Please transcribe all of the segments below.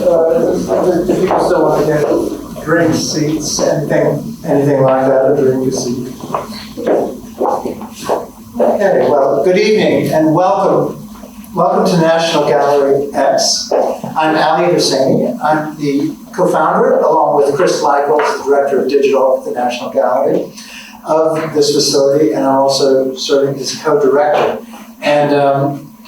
if people still want to get drinks, seats, anything like that, a drink, a seat. Okay, well, good evening and welcome. Welcome to National Gallery X. I'm Ali Husseini. I'm the co-founder, along with Chris Michaels, the director of digital at the National Gallery, of this facility, and I'm also serving as co-director. And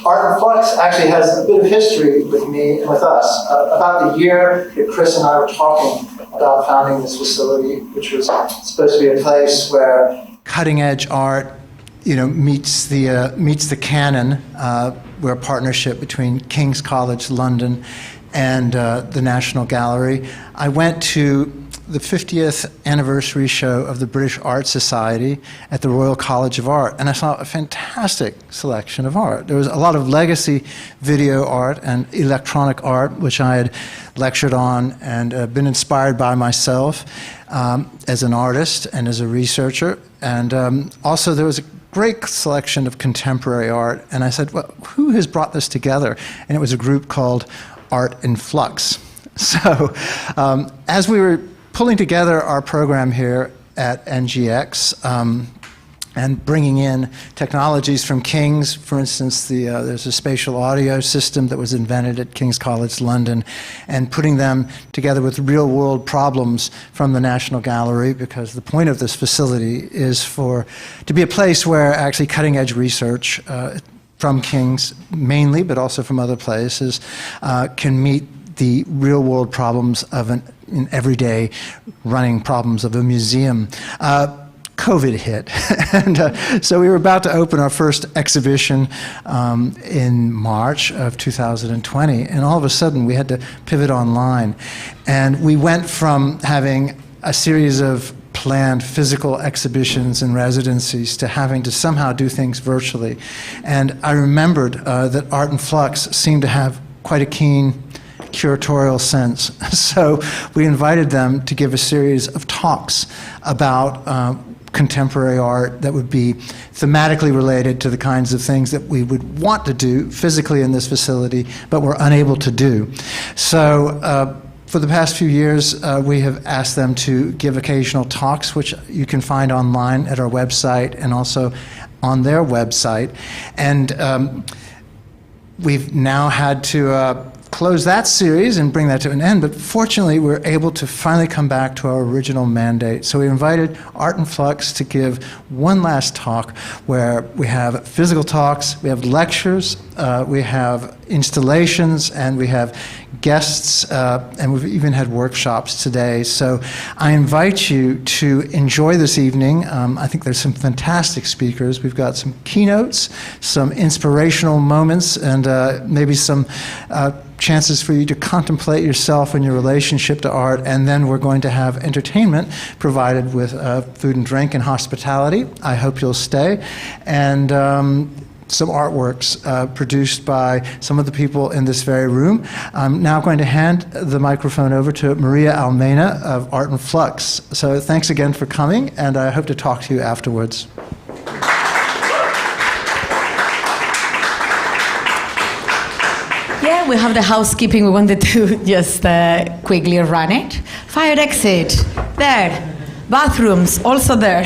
Art and Flux actually has a bit of history with me and with us. About the year that Chris and I were talking about founding this facility, which was supposed to be a place where cutting-edge art, meets the canon. We're a partnership between King's College London and the National Gallery. I went to the 50th anniversary show of the British Art Society at the Royal College of Art, and I saw a fantastic selection of art. There was a lot of legacy video art and electronic art, which I had lectured on and been inspired by myself as an artist and as a researcher. And also there was a great selection of contemporary art, and I said, well, who has brought this together? And it was a group called Art in Flux. So as we were pulling together our program here at NGX and bringing in technologies from King's, for instance, there's a spatial audio system that was invented at King's College London, and putting them together with real-world problems from the National Gallery, because the point of this facility is to be a place where actually cutting-edge research from King's mainly, but also from other places, can meet the real-world problems of an everyday running problems of a museum. COVID hit, and so we were about to open our first exhibition in March of 2020, and all of a sudden we had to pivot online. And we went from having a series of planned physical exhibitions and residencies to having to somehow do things virtually. And I remembered that Art and Flux seemed to have quite a keen curatorial sense. So we invited them to give a series of talks about contemporary art that would be thematically related to the kinds of things that we would want to do physically in this facility, but we're unable to do. So for the past few years, we have asked them to give occasional talks, which you can find online at our website and also on their website. And we've now had to close that series and bring that to an end, but fortunately we're able to finally come back to our original mandate. So we invited Art and Flux to give one last talk where we have physical talks, we have lectures, we have installations, and we have guests, and we've even had workshops today. So I invite you to enjoy this evening. I think there's some fantastic speakers. We've got some keynotes, some inspirational moments, and maybe some chances for you to contemplate yourself and your relationship to art. And then we're going to have entertainment provided with food and drink and hospitality. I hope you'll stay. And some artworks produced by some of the people in this very room. I'm now going to hand the microphone over to Maria Almena of Art and Flux. So thanks again for coming, and I hope to talk to you afterwards. Yeah, we have the housekeeping. We wanted to just quickly run it. Fire exit, there. Bathrooms, also there.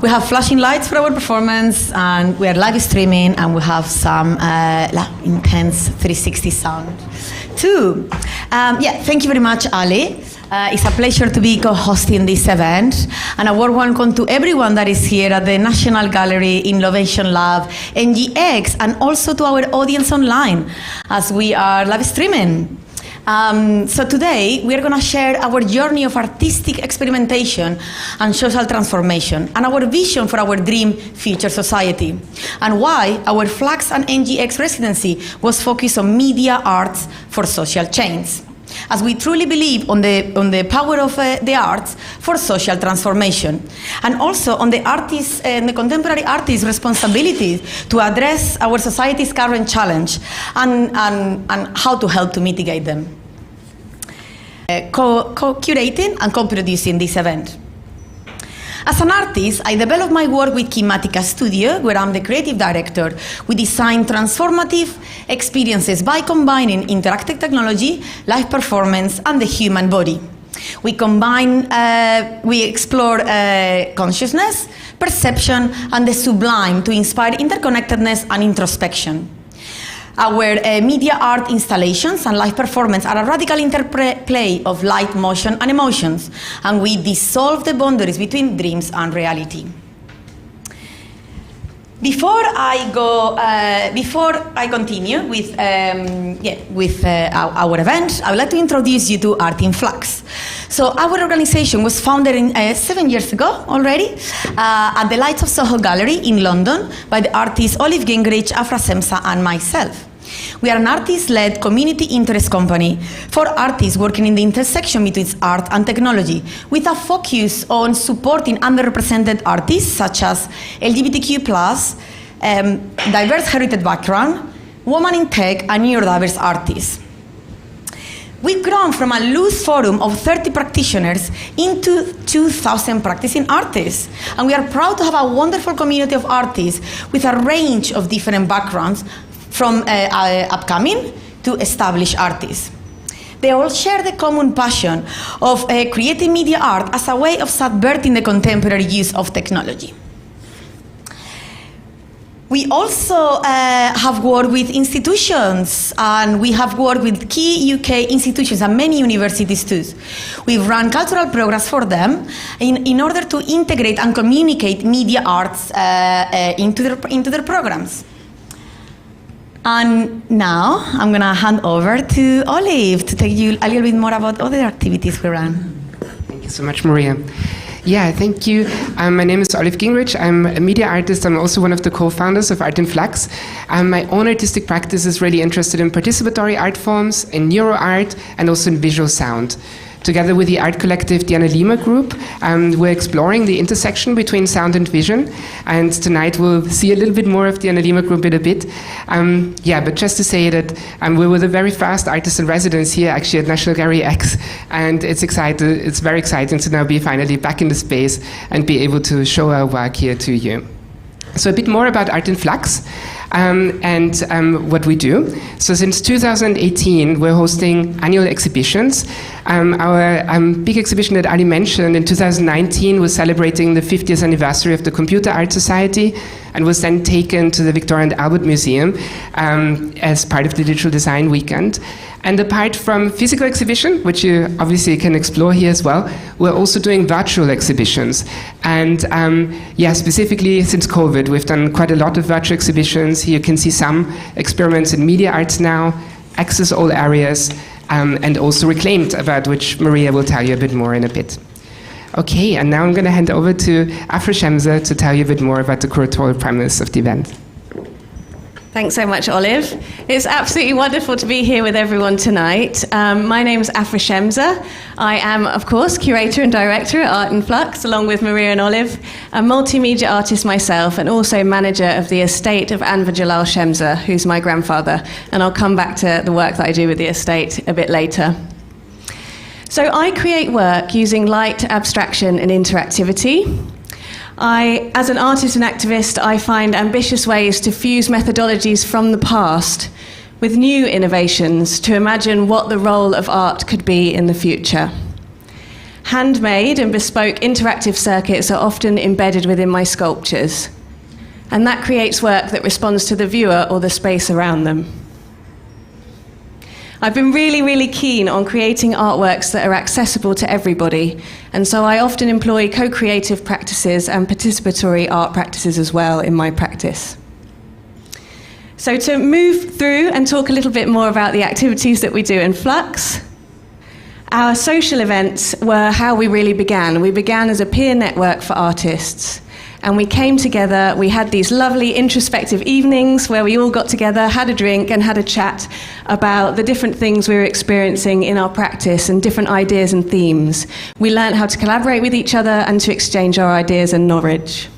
We have flashing lights for our performance, and we are live streaming, and we have some intense 360 sound too. Thank you very much, Ali. It's a pleasure to be co-hosting this event, and a warm welcome to everyone that is here at the National Gallery Innovation Lab, NGX, and also to our audience online as we are live streaming. So today we are going to share our journey of artistic experimentation and social transformation, and our vision for our dream future society, and why our Flux and NGX residency was focused on media arts for social change, as we truly believe on the power of the arts for social transformation, and also on the artists and the contemporary artists' responsibility to address our society's current challenge and how to help to mitigate them. Co-curating and co-producing this event. As an artist, I develop my work with Kimatica Studio, where I'm the creative director. We design transformative experiences by combining interactive technology, live performance, and the human body. We explore consciousness, perception, and the sublime to inspire interconnectedness and introspection. Our media art installations and live performance are a radical interplay of light, motion, and emotions, and we dissolve the boundaries between dreams and reality. Before I continue with our event, I would like to introduce you to Art in Flux. So our organization was founded 7 years ago already at the Lights of Soho Gallery in London by the artists Olive Gingrich, Afra Semsa, and myself. We are an artist-led community interest company for artists working in the intersection between art and technology, with a focus on supporting underrepresented artists such as LGBTQ+, diverse heritage background, women in tech, and neurodiverse artists. We've grown from a loose forum of 30 practitioners into 2,000 practicing artists. And we are proud to have a wonderful community of artists with a range of different backgrounds, from upcoming to established artists. They all share the common passion of creating media art as a way of subverting the contemporary use of technology. We also have worked with institutions, and we have worked with key UK institutions and many universities too. We've run cultural programs for them in order to integrate and communicate media arts into their programs. And now I'm going to hand over to Olive to tell you a little bit more about other activities we run. Thank you so much, Maria. Yeah, thank you. My name is Olive Gingrich. I'm a media artist. I'm also one of the co-founders of Art in Flux. My own artistic practice is really interested in participatory art forms, in neuro art, and also in visual sound. Together with the art collective Diana Lima Group, we're exploring the intersection between sound and vision. And tonight we'll see a little bit more of Diana Lima Group in a bit. But just to say that we were the very first artist in residence here actually at National Gallery X. And it's very exciting to now be finally back in the space and be able to show our work here to you. So a bit more about Art in Flux. What we do. So since 2018, we're hosting annual exhibitions. Our big exhibition that Ali mentioned in 2019 was celebrating the 50th anniversary of the Computer Art Society, and was then taken to the Victoria and Albert Museum as part of the Digital Design Weekend. And apart from physical exhibition, which you obviously can explore here as well, we're also doing virtual exhibitions. And specifically since COVID, we've done quite a lot of virtual exhibitions. Here you can see some experiments in media arts now, access all areas, and also reclaimed, about which Maria will tell you a bit more in a bit. Okay, and now I'm going to hand over to Afra Shemza to tell you a bit more about the curatorial premise of the event. Thanks so much, Olive. It's absolutely wonderful to be here with everyone tonight. My name is Afra Shemza. I am, of course, curator and director at Art in Flux, along with Maria and Olive, a multimedia artist myself, and also manager of the estate of Anwar Jalal Shemza, who's my grandfather. And I'll come back to the work that I do with the estate a bit later. So I create work using light, abstraction, and interactivity. As an artist and activist, I find ambitious ways to fuse methodologies from the past with new innovations to imagine what the role of art could be in the future. Handmade and bespoke interactive circuits are often embedded within my sculptures, and that creates work that responds to the viewer or the space around them. I've been really, really keen on creating artworks that are accessible to everybody, and so I often employ co-creative practices and participatory art practices as well in my practice. So to move through and talk a little bit more about the activities that we do in Flux, our social events were how we really began. We began as a peer network for artists. And we came together, we had these lovely introspective evenings where we all got together, had a drink and had a chat about the different things we were experiencing in our practice and different ideas and themes. We learned how to collaborate with each other and to exchange our ideas and knowledge.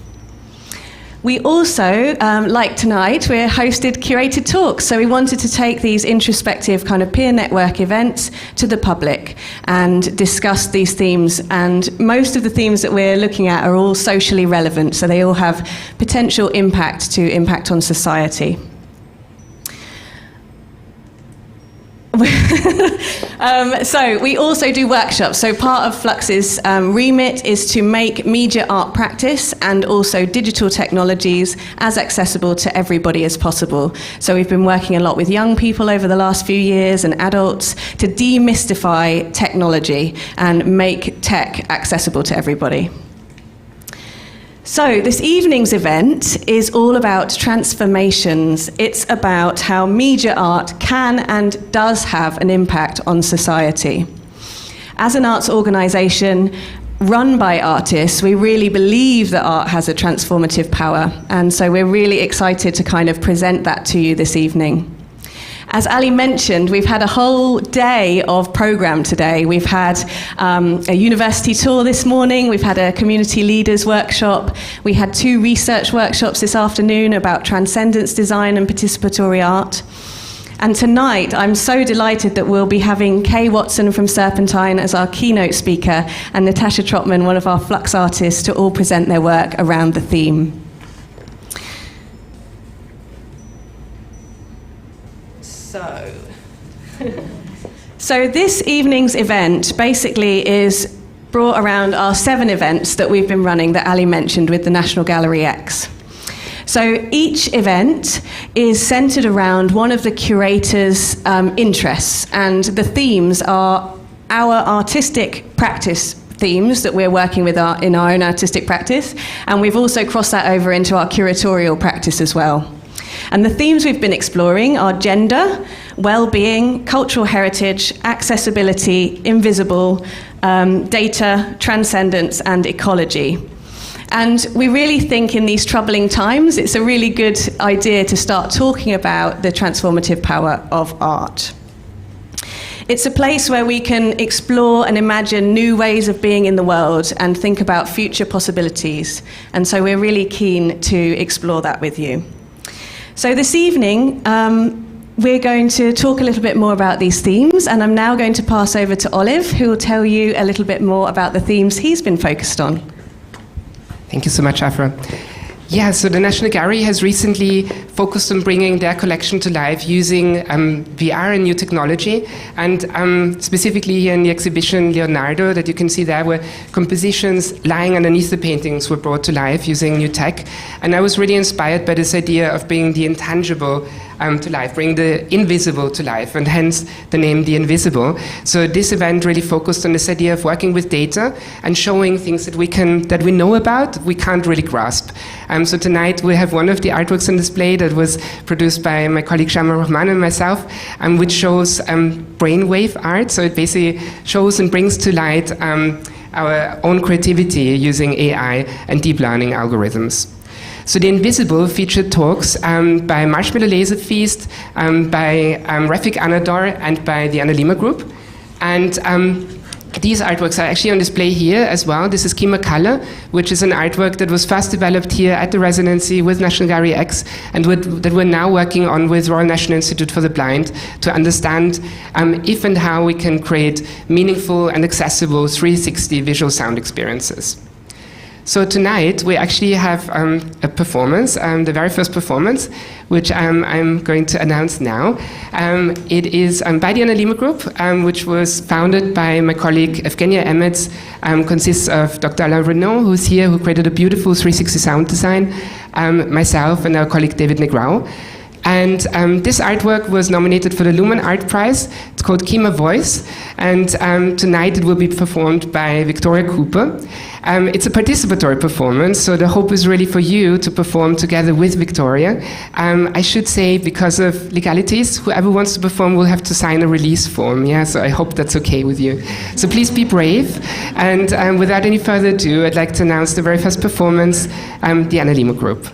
We also, like tonight, we're hosted curated talks. So we wanted to take these introspective kind of peer network events to the public and discuss these themes. And most of the themes that we're looking at are all socially relevant, so they all have potential impact on society. So we also do workshops. So part of Flux's remit is to make media art practice and also digital technologies as accessible to everybody as possible. So we've been working a lot with young people over the last few years and adults to demystify technology and make tech accessible to everybody. So this evening's event is all about transformations. It's about how media art can and does have an impact on society. As an arts organisation run by artists, we really believe that art has a transformative power, and so we're really excited to kind of present that to you this evening. As Ali mentioned, we've had a whole day of programme today. We've had a university tour this morning, we've had a community leaders workshop, we had 2 research workshops this afternoon about transcendence design and participatory art. And tonight, I'm so delighted that we'll be having Kay Watson from Serpentine as our keynote speaker and Natasha Trotman, one of our Flux artists, to all present their work around the theme. So this evening's event basically is brought around our 7 events that we've been running that Ali mentioned with the National Gallery X. So each event is centred around one of the curator's interests, and the themes are our artistic practice themes that we're working with in our own artistic practice, and we've also crossed that over into our curatorial practice as well. And the themes we've been exploring are gender, well-being, cultural heritage, accessibility, invisible, data, transcendence, and ecology. And we really think in these troubling times, it's a really good idea to start talking about the transformative power of art. It's a place where we can explore and imagine new ways of being in the world and think about future possibilities. And so we're really keen to explore that with you. So this evening, we're going to talk a little bit more about these themes, and I'm now going to pass over to Olive, who will tell you a little bit more about the themes he's been focused on. Thank you so much, Afra. Yeah, so the National Gallery has recently focused on bringing their collection to life using VR and new technology, and specifically here in the exhibition Leonardo that you can see there, where compositions lying underneath the paintings were brought to life using new tech. And I was really inspired by this idea of bringing the intangible to life, bring the invisible to life, and hence the name The Invisible. So this event really focused on this idea of working with data and showing things that we know about, we can't really grasp. So tonight we have one of the artworks on display that was produced by my colleague Shama Rahman and myself, which shows brainwave art. So it basically shows and brings to light our own creativity using AI and deep learning algorithms. So The Invisible featured talks by Marshmallow Laser Feast, by Rafik Anador, and by the Annalima Group. And these artworks are actually on display here as well. This is Kima Color, which is an artwork that was first developed here at the residency with National Gallery X, and that we're now working on with Royal National Institute for the Blind to understand if and how we can create meaningful and accessible 360 visual sound experiences. So tonight we actually have a performance, the very first performance, which I'm going to announce now. It is by the Annalima Group, which was founded by my colleague Evgenia Emets, consists of Dr. Alain Renaud, who's here, who created a beautiful 360 sound design, myself and our colleague David Negrao. And this artwork was nominated for the Lumen Art Prize. It's called Kima Voice, and tonight it will be performed by Victoria Cooper. It's a participatory performance, so the hope is really for you to perform together with Victoria. I should say, because of legalities, whoever wants to perform will have to sign a release form, yeah? So I hope that's okay with you. So please be brave, and without any further ado, I'd like to announce the very first performance, the Annalima Group.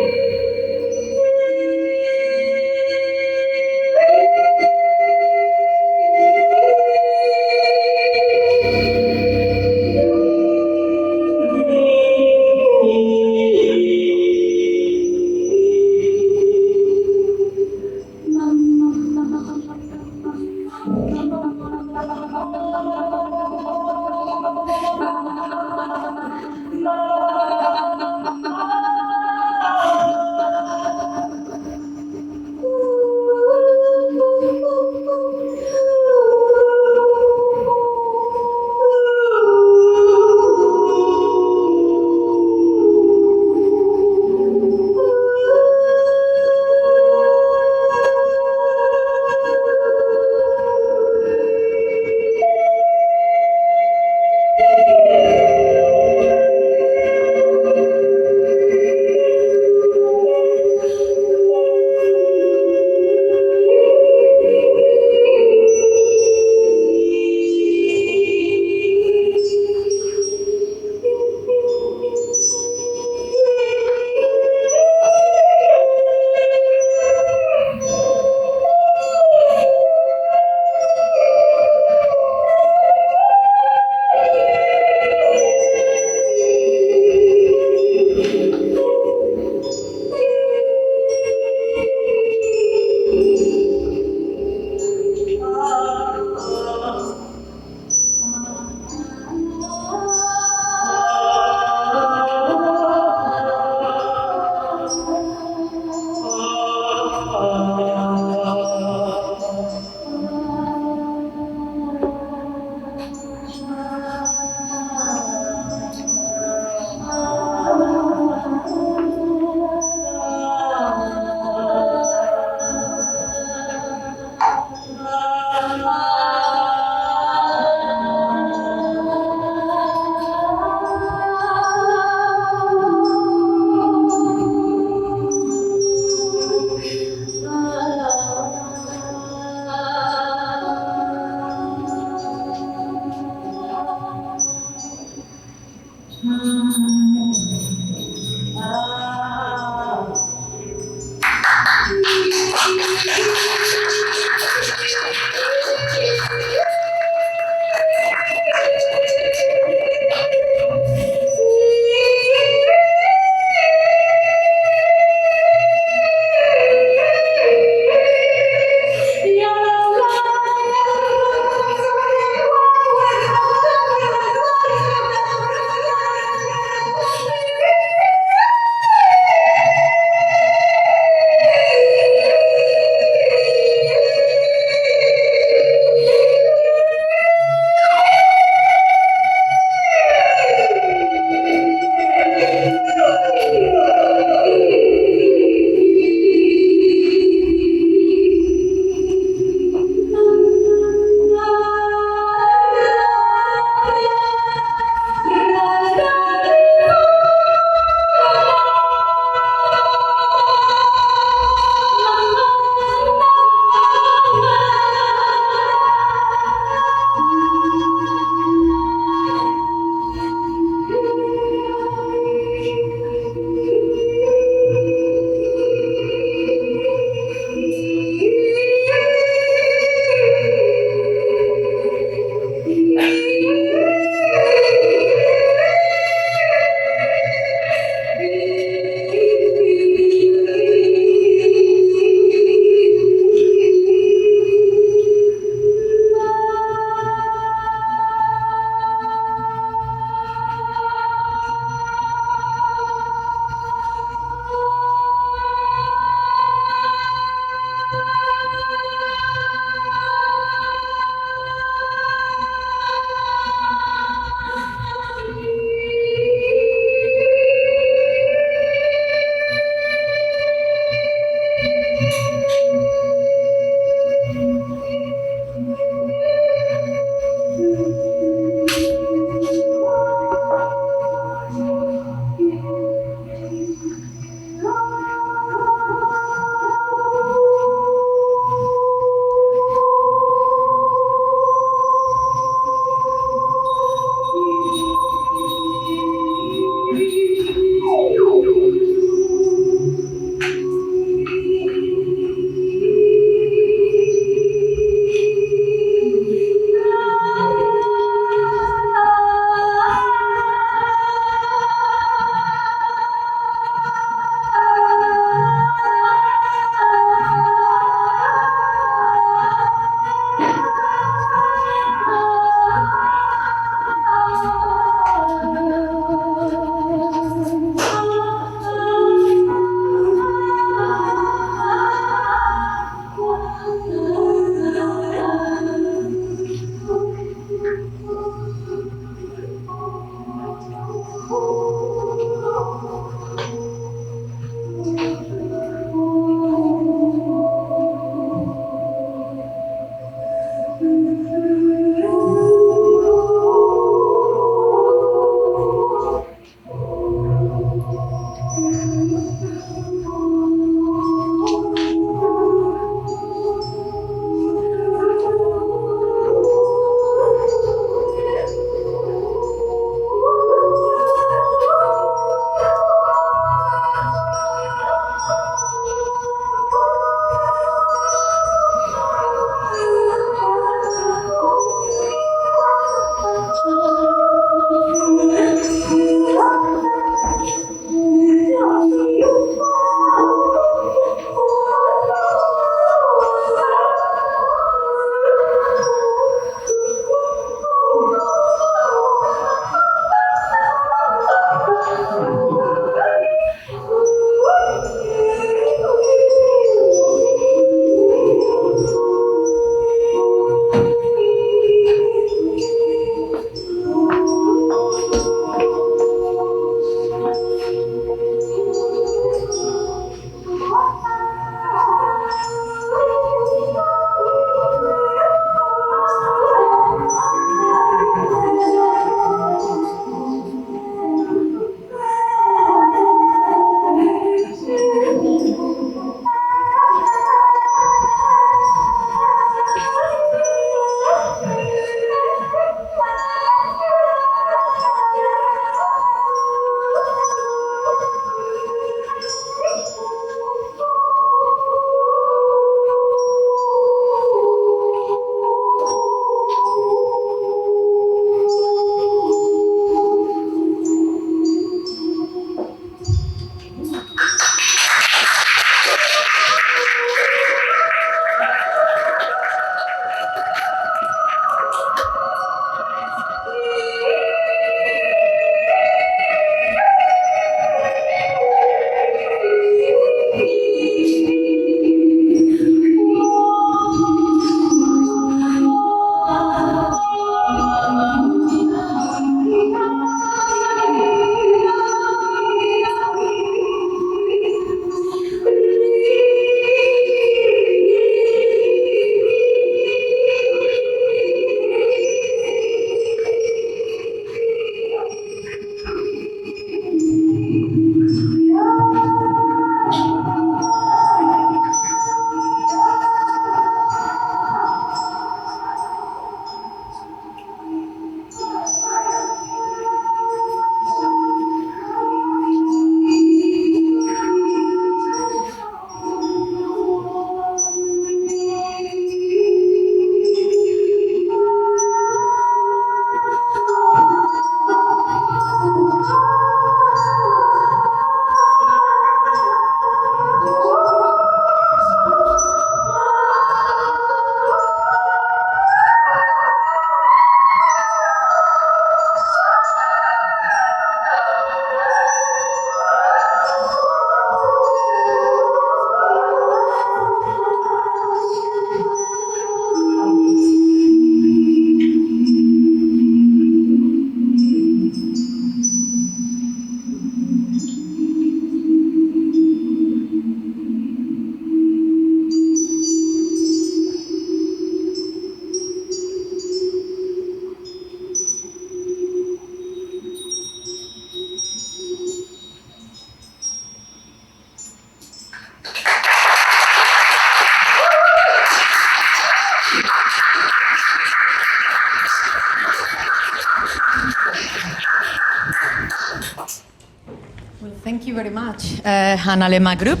much, Hannah Lema Group.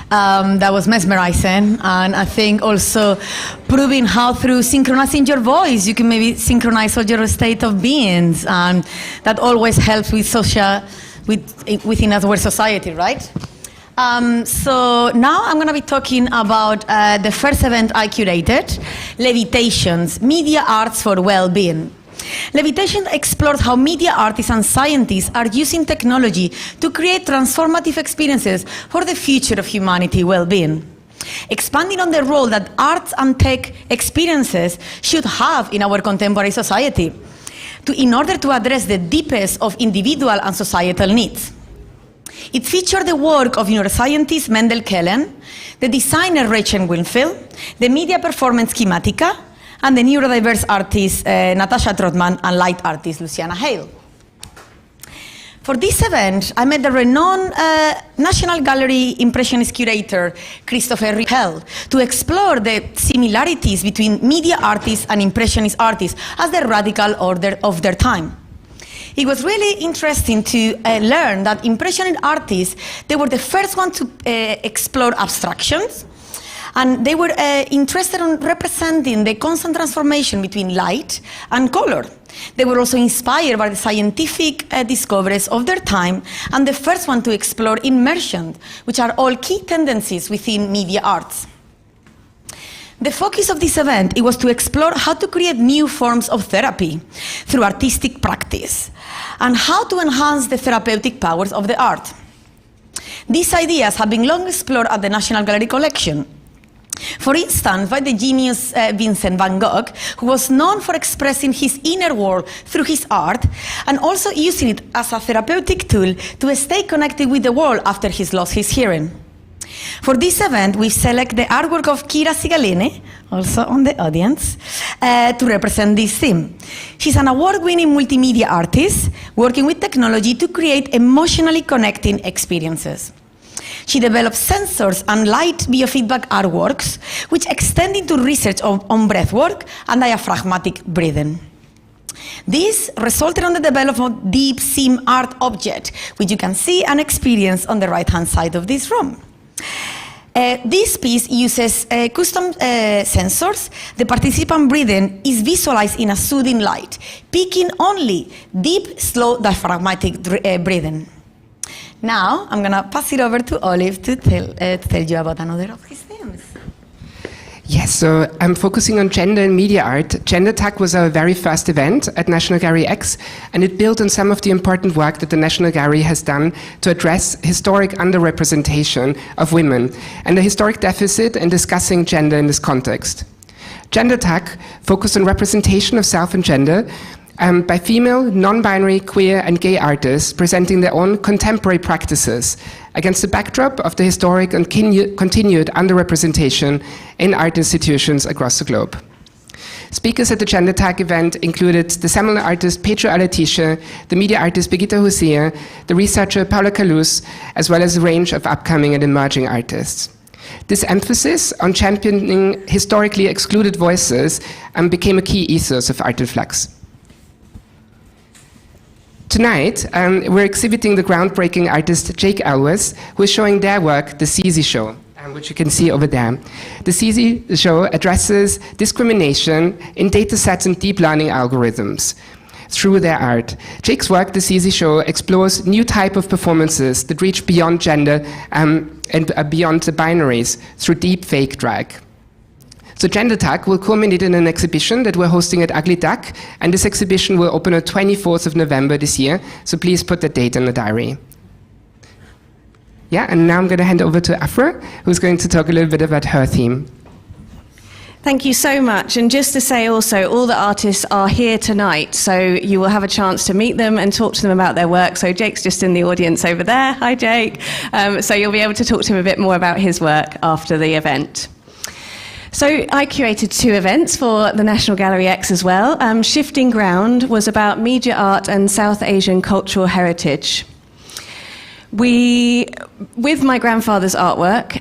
That was mesmerizing, and I think also proving how through synchronizing your voice, you can maybe synchronize all your state of beings, and that always helps with within our society, right? So now I'm going to be talking about the first event I curated, Levitations, Media Arts for Well-Being. Levitation explores how media artists and scientists are using technology to create transformative experiences for the future of humanity well-being, expanding on the role that arts and tech experiences should have in our contemporary society in order to address the deepest of individual and societal needs. It featured the work of neuroscientist Mendel Kellen, the designer Rachel Winfield, the media performance Schematica, and the neurodiverse artist Natasha Trotman and light artist Luciana Hale. For this event, I met the renowned National Gallery Impressionist curator Christopher Rippel to explore the similarities between media artists and Impressionist artists as the radical order of their time. It was really interesting to learn that Impressionist artists, they were the first ones to explore abstractions, and they were interested in representing the constant transformation between light and color. They were also inspired by the scientific discoveries of their time, and the first one to explore immersion, which are all key tendencies within media arts. The focus of this event, it was to explore how to create new forms of therapy through artistic practice, and how to enhance the therapeutic powers of the art. These ideas have been long explored at the National Gallery collection. For instance, by the genius Vincent van Gogh, who was known for expressing his inner world through his art, and also using it as a therapeutic tool to stay connected with the world after he lost his hearing. For this event, we select the artwork of Kira Sigalini, also on the audience, to represent this theme. She's an award-winning multimedia artist working with technology to create emotionally connecting experiences. She developed sensors and light biofeedback artworks, which extend into research on breathwork and diaphragmatic breathing. This resulted in the development of deep sim art object, which you can see and experience on the right-hand side of this room. This piece uses custom sensors. The participant breathing is visualized in a soothing light, picking only deep, slow diaphragmatic breathing. Now, I'm going to pass it over to Olive to tell you about another of his themes. Yes, so I'm focusing on gender and media art. Gender Tag was our very first event at National Gallery X, and it built on some of the important work that the National Gallery has done to address historic underrepresentation of women and the historic deficit in discussing gender in this context. Gender Tag focused on representation of self and gender by female, non-binary, queer and gay artists presenting their own contemporary practices against the backdrop of the historic and continued underrepresentation in art institutions across the globe. Speakers at the Gender Tag event included the seminal artist Pedro Aletiche, the media artist Birgitta Hosea, the researcher Paula Kalus, as well as a range of upcoming and emerging artists. This emphasis on championing historically excluded voices became a key ethos of Art in Flux. Tonight, we're exhibiting the groundbreaking artist Jake Elwes, who is showing their work, The CZ Show, which you can see over there. The CZ Show addresses discrimination in data sets and deep learning algorithms through their art. Jake's work, The CZ Show, explores new type of performances that reach beyond gender and beyond the binaries through deep fake drag. So Gender Tag will culminate in an exhibition that we're hosting at Ugly Duck, and this exhibition will open on 24th of November this year, so please put that date in the diary. Yeah, and now I'm going to hand over to Afra, who's going to talk a little bit about her theme. Thank you so much. And just to say also, all the artists are here tonight, so you will have a chance to meet them and talk to them about their work. So Jake's just in the audience over there. Hi, Jake. So you'll be able to talk to him a bit more about his work after the event. So I curated 2 events for the National Gallery X as well. Shifting Ground was about media art and South Asian cultural heritage. With my grandfather's artwork,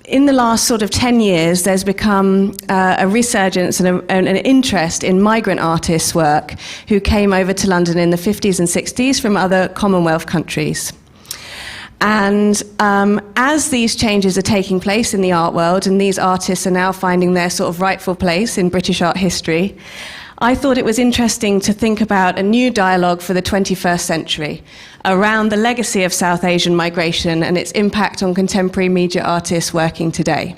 in the last sort of 10 years, there's become a resurgence and an interest in migrant artists' work who came over to London in the 50s and 60s from other Commonwealth countries. And as these changes are taking place in the art world, and these artists are now finding their sort of rightful place in British art history, I thought it was interesting to think about a new dialogue for the 21st century around the legacy of South Asian migration and its impact on contemporary media artists working today.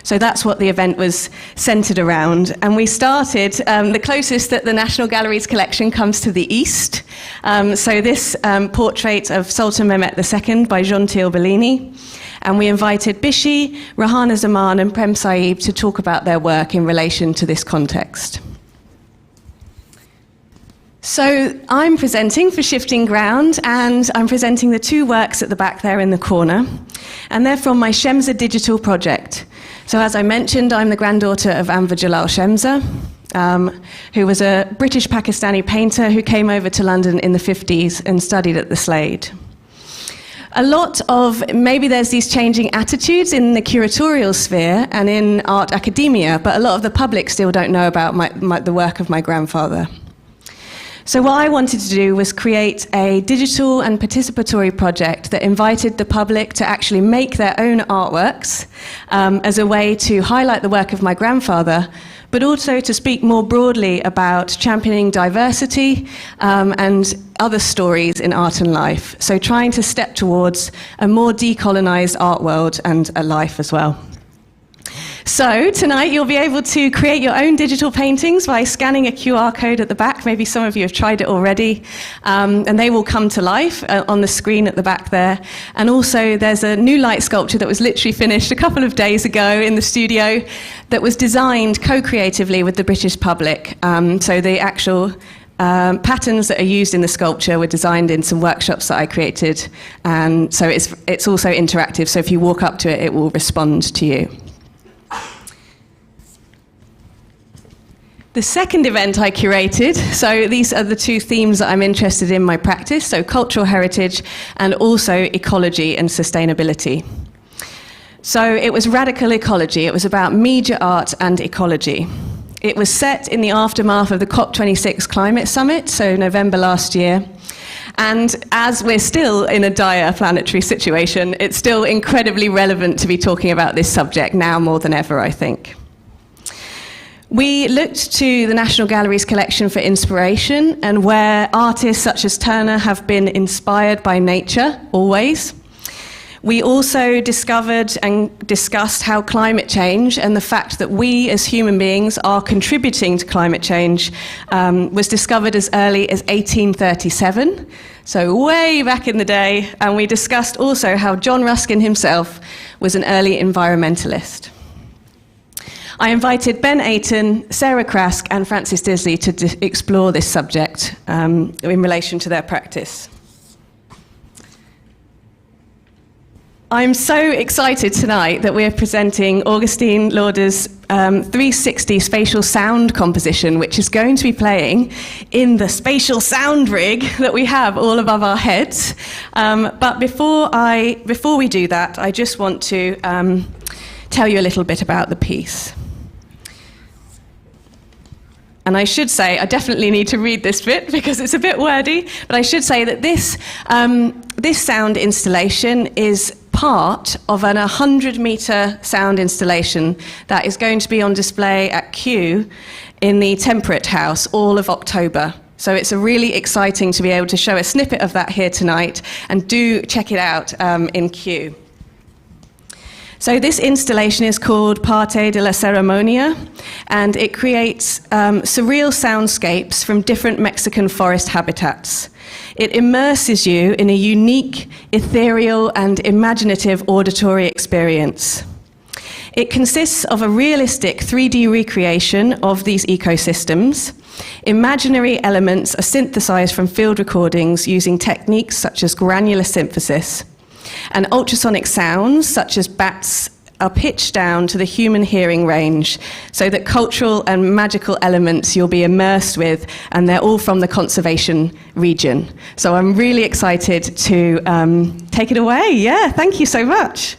So that's what the event was centered around. And we started, the closest that the National Gallery's collection comes to the east. So this portrait of Sultan Mehmet II by Jean-Thiel Bellini. And we invited Bishi, Rahana Zaman and Prem Saib to talk about their work in relation to this context. So I'm presenting for Shifting Ground, and I'm presenting the two works at the back there in the corner, and they're from my Shemza digital project. So as I mentioned, I'm the granddaughter of Anwar Jalal Shemza, who was a British Pakistani painter who came over to London in the 50s and studied at the Slade. A lot of, maybe there's these changing attitudes in the curatorial sphere and in art academia, but a lot of the public still don't know about the work of my grandfather. So what I wanted to do was create a digital and participatory project that invited the public to actually make their own artworks as a way to highlight the work of my grandfather, but also to speak more broadly about championing diversity and other stories in art and life. So trying to step towards a more decolonized art world and a life as well. So tonight you'll be able to create your own digital paintings by scanning a QR code at the back. Maybe some of you have tried it already. And they will come to life on the screen at the back there. And also there's a new light sculpture that was literally finished a couple of days ago in the studio that was designed co-creatively with the British public. So the actual patterns that are used in the sculpture were designed in some workshops that I created. And so it's also interactive. So if you walk up to it, it will respond to you. The second event I curated, so these are the two themes that I'm interested in my practice, so cultural heritage and also ecology and sustainability. So it was radical ecology. It was about media art and ecology. It was set in the aftermath of the COP26 climate summit, so November last year. And as we're still in a dire planetary situation, it's still incredibly relevant to be talking about this subject now more than ever, I think. We looked to the National Gallery's collection for inspiration and where artists such as Turner have been inspired by nature, always. We also discovered and discussed how climate change and the fact that we as human beings are contributing to climate change was discovered as early as 1837, so way back in the day. And we discussed also how John Ruskin himself was an early environmentalist. I invited Ben Aiton, Sarah Krask and Francis Disley to explore this subject in relation to their practice. I'm so excited tonight that we're presenting Augustine Lauder's 360 spatial sound composition, which is going to be playing in the spatial sound rig that we have all above our heads. But before we do that, I just want to tell you a little bit about the piece. And I should say, I definitely need to read this bit because it's a bit wordy, but I should say that this sound installation is part of an 100-meter sound installation that is going to be on display at Kew in the Temperate House all of October. So it's really exciting to be able to show a snippet of that here tonight, and do check it out in Kew. So this installation is called Parte de la Ceremonia, and it creates surreal soundscapes from different Mexican forest habitats. It immerses you in a unique, ethereal, and imaginative auditory experience. It consists of a realistic 3D recreation of these ecosystems. Imaginary elements are synthesized from field recordings using techniques such as granular synthesis. And ultrasonic sounds, such as bats, are pitched down to the human hearing range, so that cultural and magical elements you'll be immersed with, and they're all from the conservation region. So I'm really excited to take it away. Yeah, thank you so much.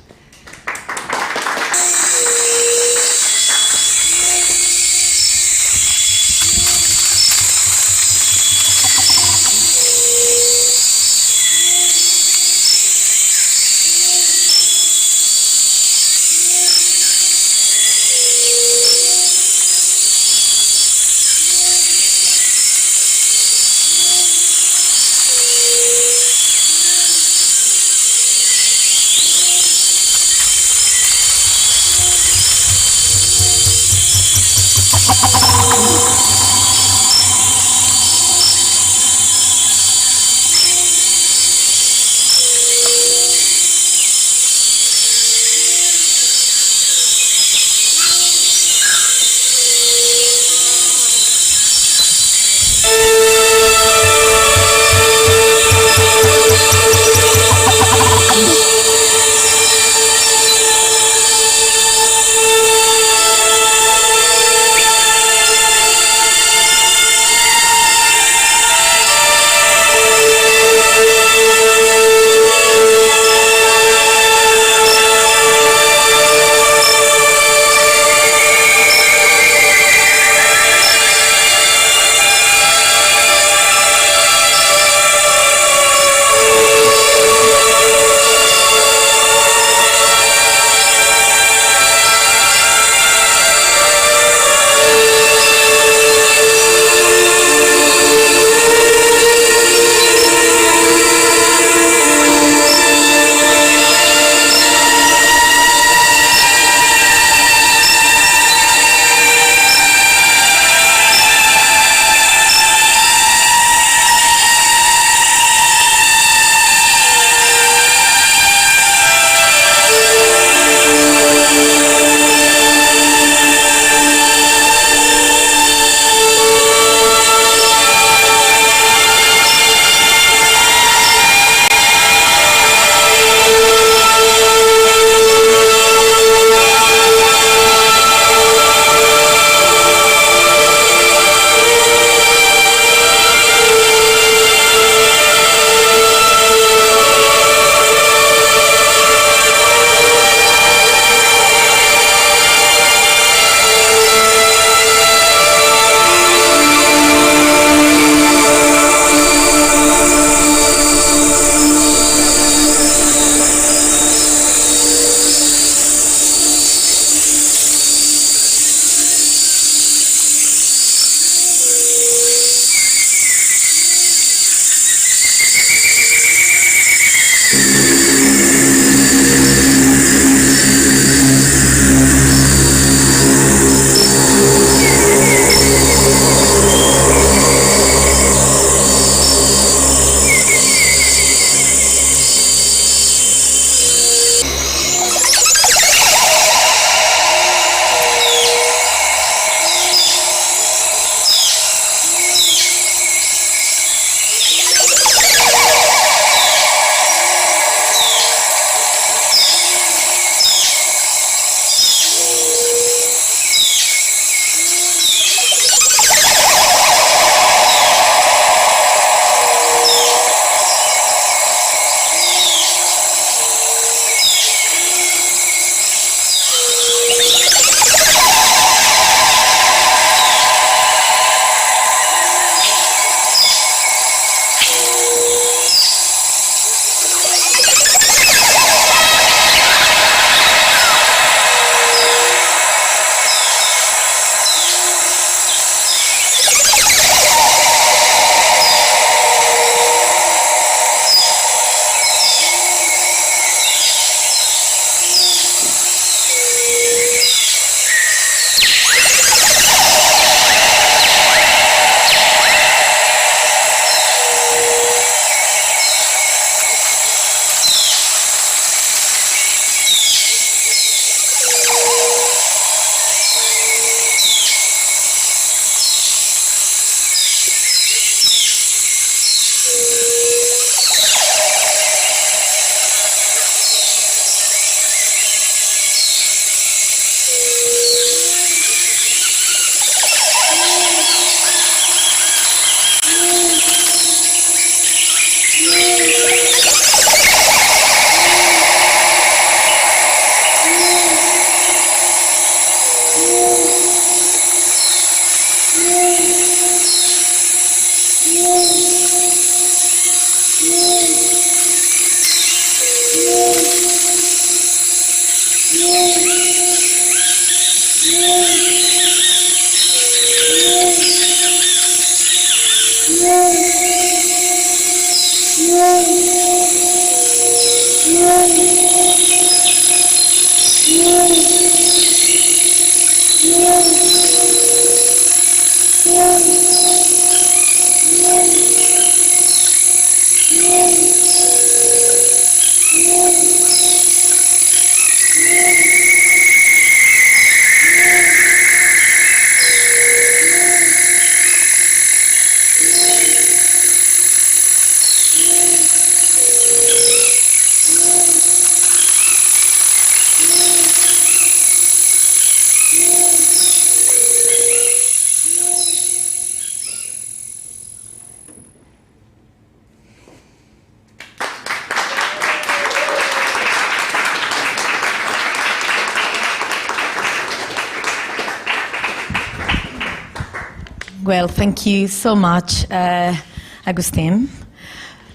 Well, thank you so much, Agustin.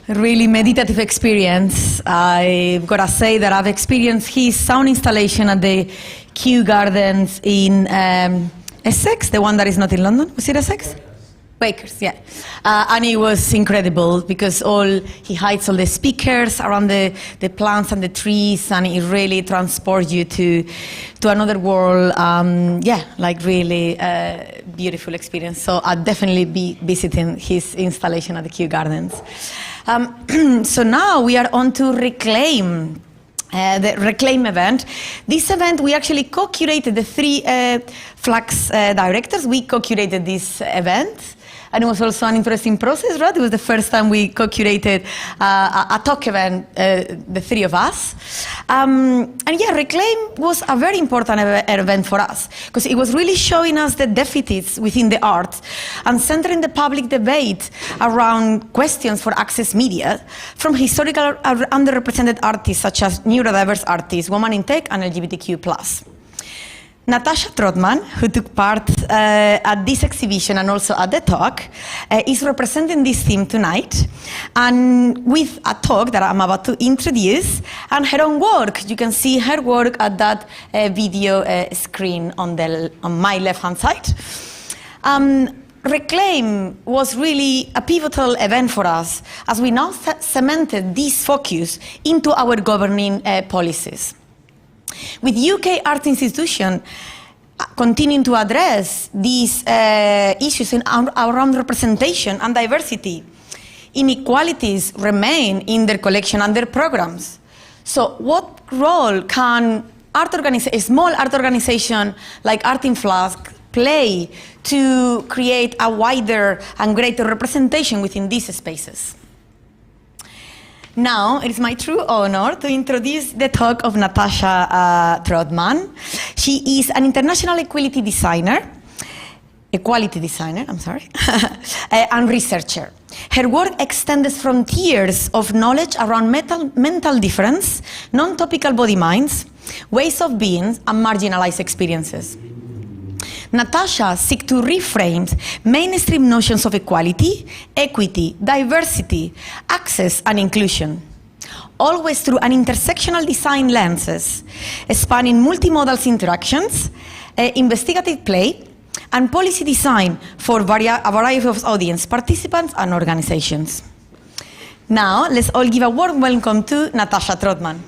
Really meditative experience. I've got to say that I've experienced his sound installation at the Kew Gardens in Essex, the one that is not in London. Was it Essex? Bakers, yeah. And it was incredible because he hides all the speakers around the plants and the trees, and it really transports you to another world. Like really beautiful experience. So I'll definitely be visiting his installation at the Kew Gardens. So now we are on to Reclaim. The Reclaim event. This event, we actually co-curated, the three Flux directors. We co-curated this event. And it was also an interesting process, right? It was the first time we co-curated a talk event, the three of us. Reclaim was a very important event for us because it was really showing us the deficits within the arts and centering the public debate around questions for access media from historical underrepresented artists such as neurodiverse artists, women in tech, and LGBTQ+. Natasha Trotman, who took part at this exhibition and also at the talk, is representing this theme tonight, and with a talk that I'm about to introduce, and her own work. You can see her work at that video screen on my left-hand side. Reclaim was really a pivotal event for us as we now cemented this focus into our governing policies. With UK art institutions continuing to address these issues around representation and diversity, inequalities remain in their collection and their programs. So what role can a small art organization like Art in Flux play to create a wider and greater representation within these spaces? Now, it is my true honor to introduce the talk of Natasha Trotman. She is an international equality designer, and researcher. Her work extends frontiers of knowledge around mental difference, non-topical body minds, ways of being, and marginalized experiences. Natasha seeks to reframe mainstream notions of equality, equity, diversity, access, and inclusion, always through an intersectional design lenses, spanning multimodal interactions, investigative play, and policy design for a variety of audience participants and organizations. Now, let's all give a warm welcome to Natasha Trotman.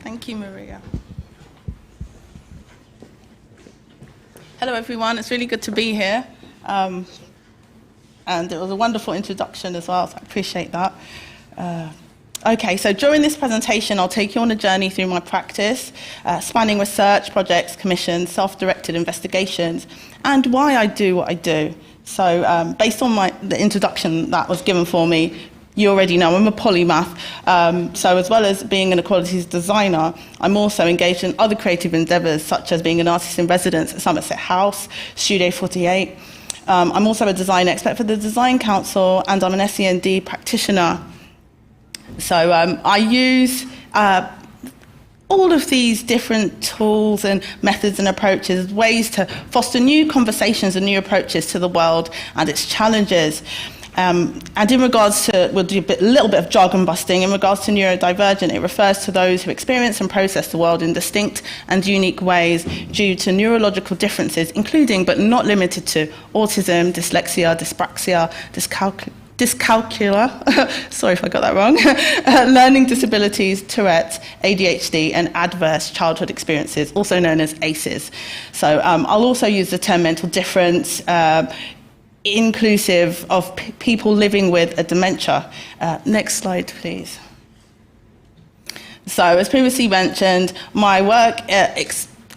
Thank you, Maria. Hello, everyone. It's really good to be here. And it was a wonderful introduction as well, so I appreciate that. Okay, so during this presentation, I'll take you on a journey through my practice, spanning research, projects, commissions, self-directed investigations, and why I do what I do. So based on the introduction that was given for me, you already know I'm a polymath, so as well as being an equalities designer, I'm also engaged in other creative endeavours, such as being an artist in residence at Somerset House, Studio 48. I'm also a design expert for the Design Council, and I'm an SEND practitioner. So I use all of these different tools and methods and approaches as ways to foster new conversations and new approaches to the world and its challenges. And in regards to, we'll do a little bit of jargon busting, in regards to neurodivergent, it refers to those who experience and process the world in distinct and unique ways due to neurological differences, including but not limited to autism, dyslexia, dyspraxia, dyscalculia, sorry if I got that wrong, learning disabilities, Tourette's, ADHD, and adverse childhood experiences, also known as ACEs. So I'll also use the term mental difference, inclusive of people living with a dementia. Next slide, please. So, as previously mentioned, my work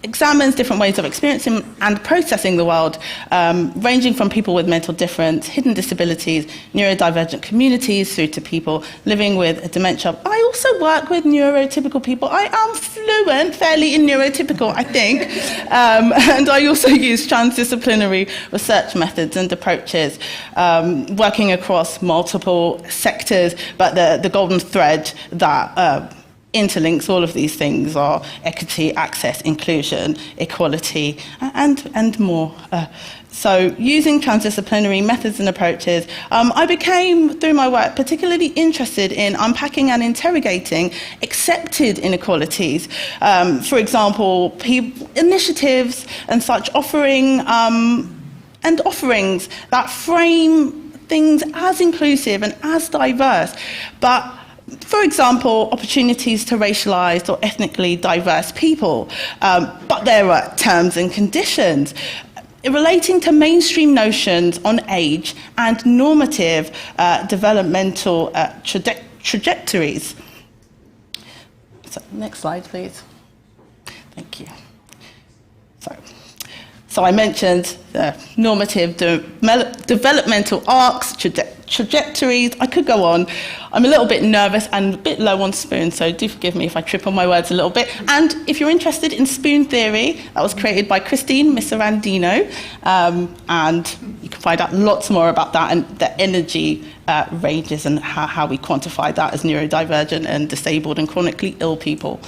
examines different ways of experiencing and processing the world, ranging from people with mental difference, hidden disabilities, neurodivergent communities, through to people living with dementia. I also work with neurotypical people. I am fluent, fairly in neurotypical, I think. And I also use transdisciplinary research methods and approaches, working across multiple sectors, but the golden thread that interlinks all of these things are equity, access, inclusion, equality, and more. So using transdisciplinary methods and approaches, I became, through my work, particularly interested in unpacking and interrogating accepted inequalities. For example, initiatives and such offering and offerings that frame things as inclusive and as diverse, but for example, opportunities to racialized or ethnically diverse people, but there are terms and conditions relating to mainstream notions on age and normative developmental trajectories. So, next slide, please. Thank you. So I mentioned normative developmental arcs, trajectories. I could go on. I'm a little bit nervous and a bit low on spoon, so do forgive me if I trip on my words a little bit. And if you're interested in spoon theory, that was created by Christine Miserandino, and you can find out lots more about that and the energy ranges and how we quantify that as neurodivergent and disabled and chronically ill people.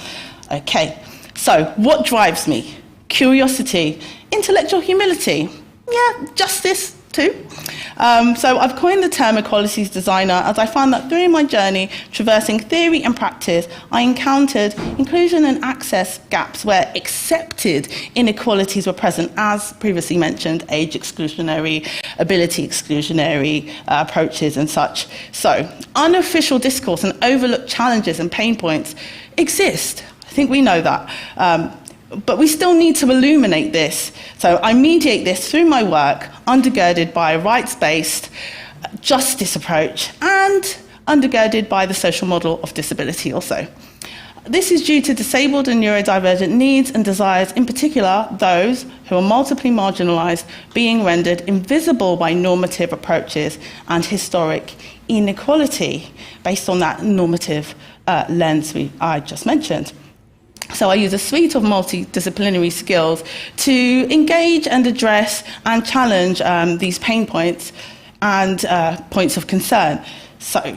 Okay, so what drives me? Curiosity, intellectual humility, yeah, justice too. So I've coined the term equalities designer as I found that through my journey traversing theory and practice, I encountered inclusion and access gaps where accepted inequalities were present, as previously mentioned, age exclusionary, ability exclusionary approaches and such. So unofficial discourse and overlooked challenges and pain points exist. I think we know that. But we still need to illuminate this. So I mediate this through my work, undergirded by a rights-based justice approach and undergirded by the social model of disability also. This is due to disabled and neurodivergent needs and desires, in particular those who are multiply marginalised, being rendered invisible by normative approaches and historic inequality based on that normative lens I just mentioned. So I use a suite of multidisciplinary skills to engage and address and challenge these pain points and points of concern. So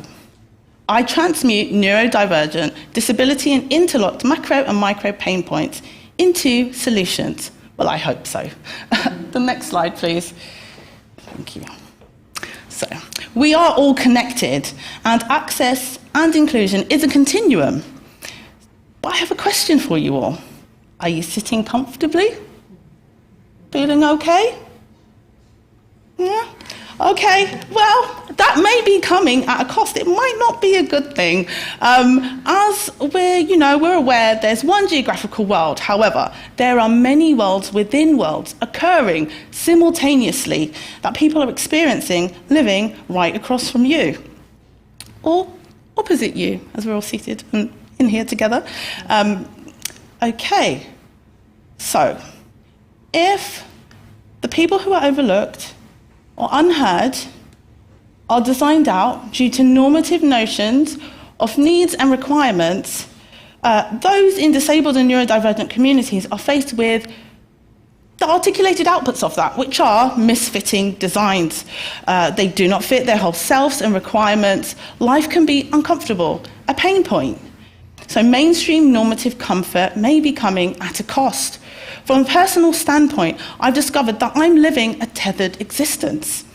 I transmute neurodivergent, disability and interlocked macro and micro pain points into solutions. Well, I hope so. The next slide, please. Thank you. So we are all connected, and access and inclusion is a continuum. But I have a question for you all. Are you sitting comfortably? Feeling okay? Yeah? Okay, well, that may be coming at a cost. It might not be a good thing. As we're aware, there's one geographical world. However, there are many worlds within worlds occurring simultaneously that people are experiencing, living right across from you. Or opposite you, as we're all seated in here together. Okay, so if the people who are overlooked or unheard are designed out due to normative notions of needs and requirements, those in disabled and neurodivergent communities are faced with the articulated outputs of that, which are misfitting designs. They do not fit their whole selves and requirements. Life can be uncomfortable, a pain point. So mainstream normative comfort may be coming at a cost. From a personal standpoint, I've discovered that I'm living a tethered existence.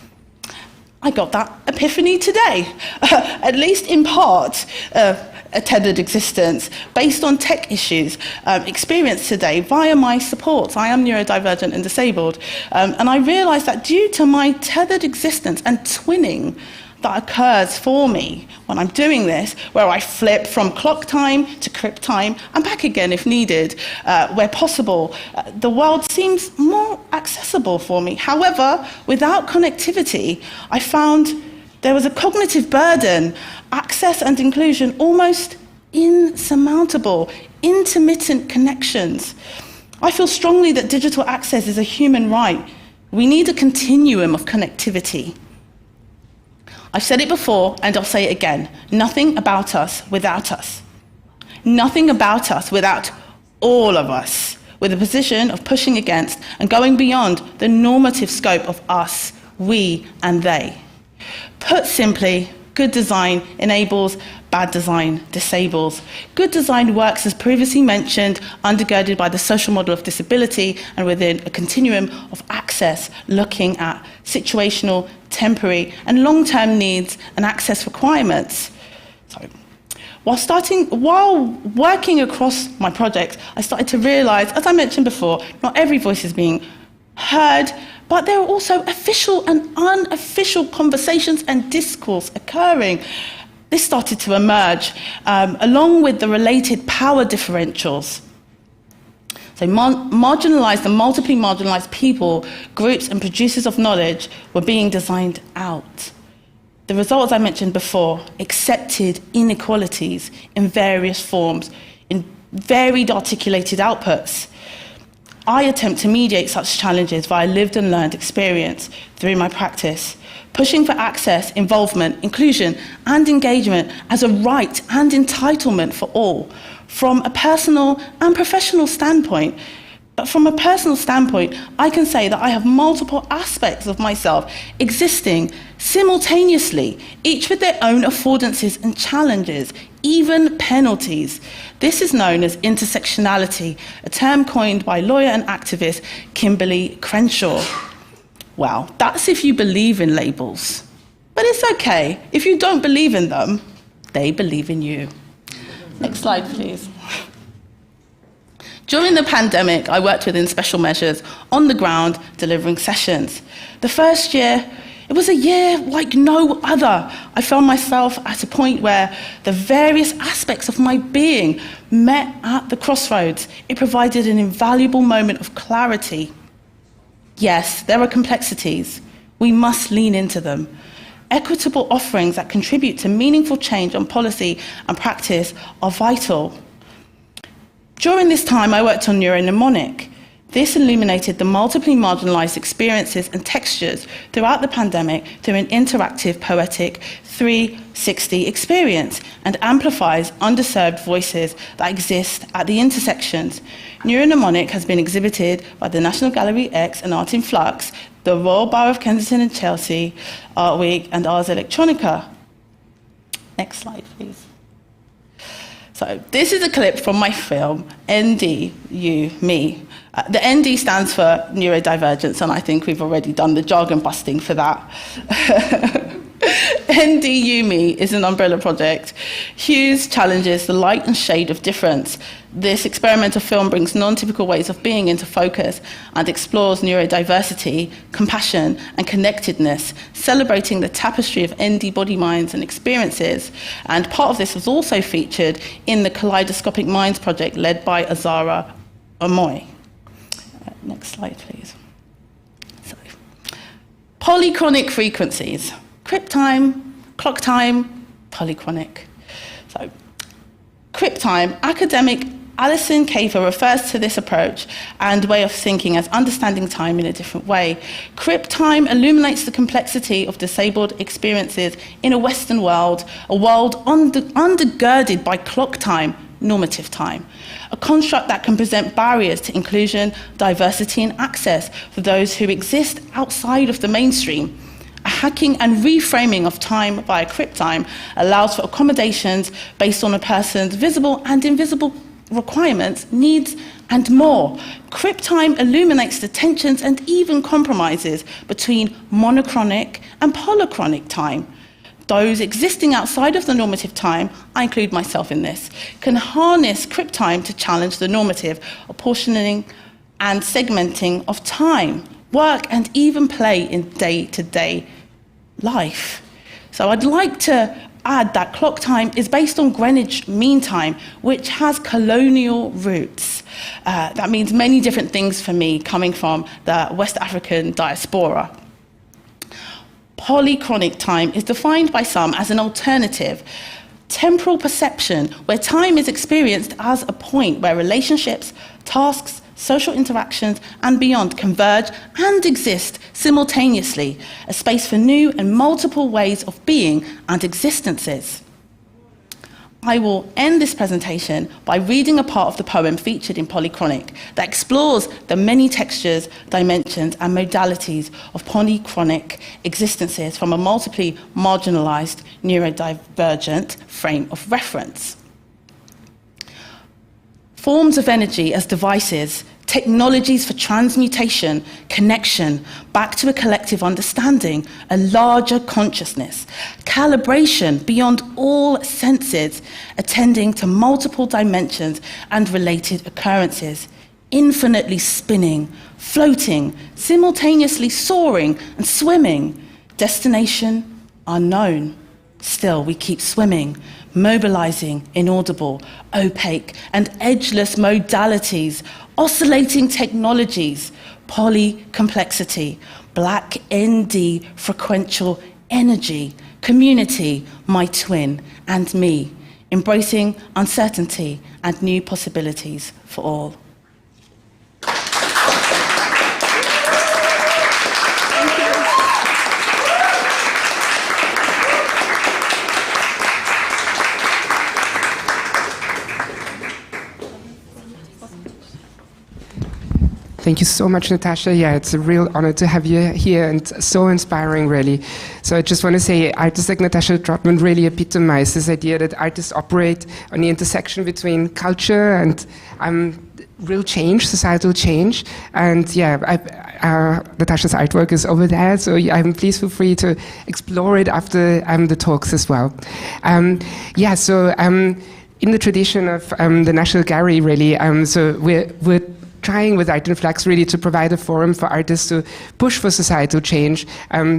I got that epiphany today, at least in part, a tethered existence based on tech issues experienced today via my supports. I am neurodivergent and disabled, and I realised that due to my tethered existence and twinning that occurs for me when I'm doing this, where I flip from clock time to crib time and back again if needed, where possible, the world seems more accessible for me. However, without connectivity, I found there was a cognitive burden, access and inclusion almost insurmountable, intermittent connections. I feel strongly that digital access is a human right. We need a continuum of connectivity. I've said it before and I'll say it again. Nothing about us without us. Nothing about us without all of us, with a position of pushing against and going beyond the normative scope of us, we and they. Put simply, good design enables, bad design disables. Good design works, as previously mentioned, undergirded by the social model of disability and within a continuum of access, looking at situational, temporary and long-term needs and access requirements. While working across my project, I started to realise, as I mentioned before, not every voice is being heard, but there are also official and unofficial conversations and discourse occurring. This started to emerge, along with the related power differentials. So marginalised and multiply marginalised people, groups and producers of knowledge were being designed out. The result, as I mentioned before, accepted inequalities in various forms, in varied articulated outputs. I attempt to mediate such challenges via lived and learned experience through my practice, pushing for access, involvement, inclusion and engagement as a right and entitlement for all, from a personal and professional standpoint. But from a personal standpoint, I can say that I have multiple aspects of myself existing simultaneously, each with their own affordances and challenges, even penalties. This is known as intersectionality, a term coined by lawyer and activist Kimberly Crenshaw. Well, that's if you believe in labels. But it's okay. If you don't believe in them, they believe in you. Next slide, please. During the pandemic, I worked within special measures on the ground, delivering sessions. The first year, it was a year like no other. I found myself at a point where the various aspects of my being met at the crossroads. It provided an invaluable moment of clarity. Yes, there are complexities. We must lean into them. Equitable offerings that contribute to meaningful change on policy and practice are vital. During this time, I worked on neuromnemonic. This illuminated the multiply marginalised experiences and textures throughout the pandemic through an interactive, poetic 360 experience and amplifies underserved voices that exist at the intersections. Neuromnemonic has been exhibited by the National Gallery X and Art in Flux, the Royal Borough of Kensington and Chelsea, Art Week and Ars Electronica. Next slide, please. So this is a clip from my film, ND, You, Me. The ND stands for neurodivergence, and I think we've already done the jargon busting for that. ND, You, Me is an umbrella project. Hughes challenges the light and shade of difference. This experimental film brings non-typical ways of being into focus and explores neurodiversity, compassion and connectedness, celebrating the tapestry of ND body minds and experiences. And part of this was also featured in the Kaleidoscopic Minds project led by Azara Amoy. Next slide, please. So, polychronic frequencies. Crip time, clock time, polychronic. So, crip time, academic Alison Kafer refers to this approach and way of thinking as understanding time in a different way. Crip time illuminates the complexity of disabled experiences in a Western world, a world undergirded by clock time, normative time, a construct that can present barriers to inclusion, diversity and access for those who exist outside of the mainstream. A hacking and reframing of time via crip time allows for accommodations based on a person's visible and invisible requirements, needs, and more. Crip time illuminates the tensions and even compromises between monochronic and polychronic time. Those existing outside of the normative time, I include myself in this, can harness crip time to challenge the normative, apportioning and segmenting of time, work, and even play in day-to-day life. So I'd like to add that clock time is based on Greenwich Mean Time, which has colonial roots. That means many different things for me coming from the West African diaspora. Polychronic time is defined by some as an alternative temporal perception where time is experienced as a point where relationships, tasks, social interactions, and beyond converge and exist simultaneously, a space for new and multiple ways of being and existences. I will end this presentation by reading a part of the poem featured in Polychronic that explores the many textures, dimensions, and modalities of polychronic existences from a multiply marginalized, neurodivergent frame of reference. Forms of energy as devices, technologies for transmutation, connection, back to a collective understanding, a larger consciousness, calibration beyond all senses, attending to multiple dimensions and related occurrences, infinitely spinning, floating, simultaneously soaring and swimming, destination unknown. Still, we keep swimming, mobilizing inaudible, opaque, and edgeless modalities, oscillating technologies, polycomplexity, black ND frequential energy, community, my twin, and me, embracing uncertainty and new possibilities for all. Thank you so much, Natasha. Yeah, it's a real honor to have you here and so inspiring, really. So I just want to say artists like Natasha Trotman really epitomize this idea that artists operate on the intersection between culture and real change, societal change. And yeah, Natasha's artwork is over there, so please feel free to explore it after the talks as well. In the tradition of the National Gallery, really, so we're trying with Art in Flux really to provide a forum for artists to push for societal change,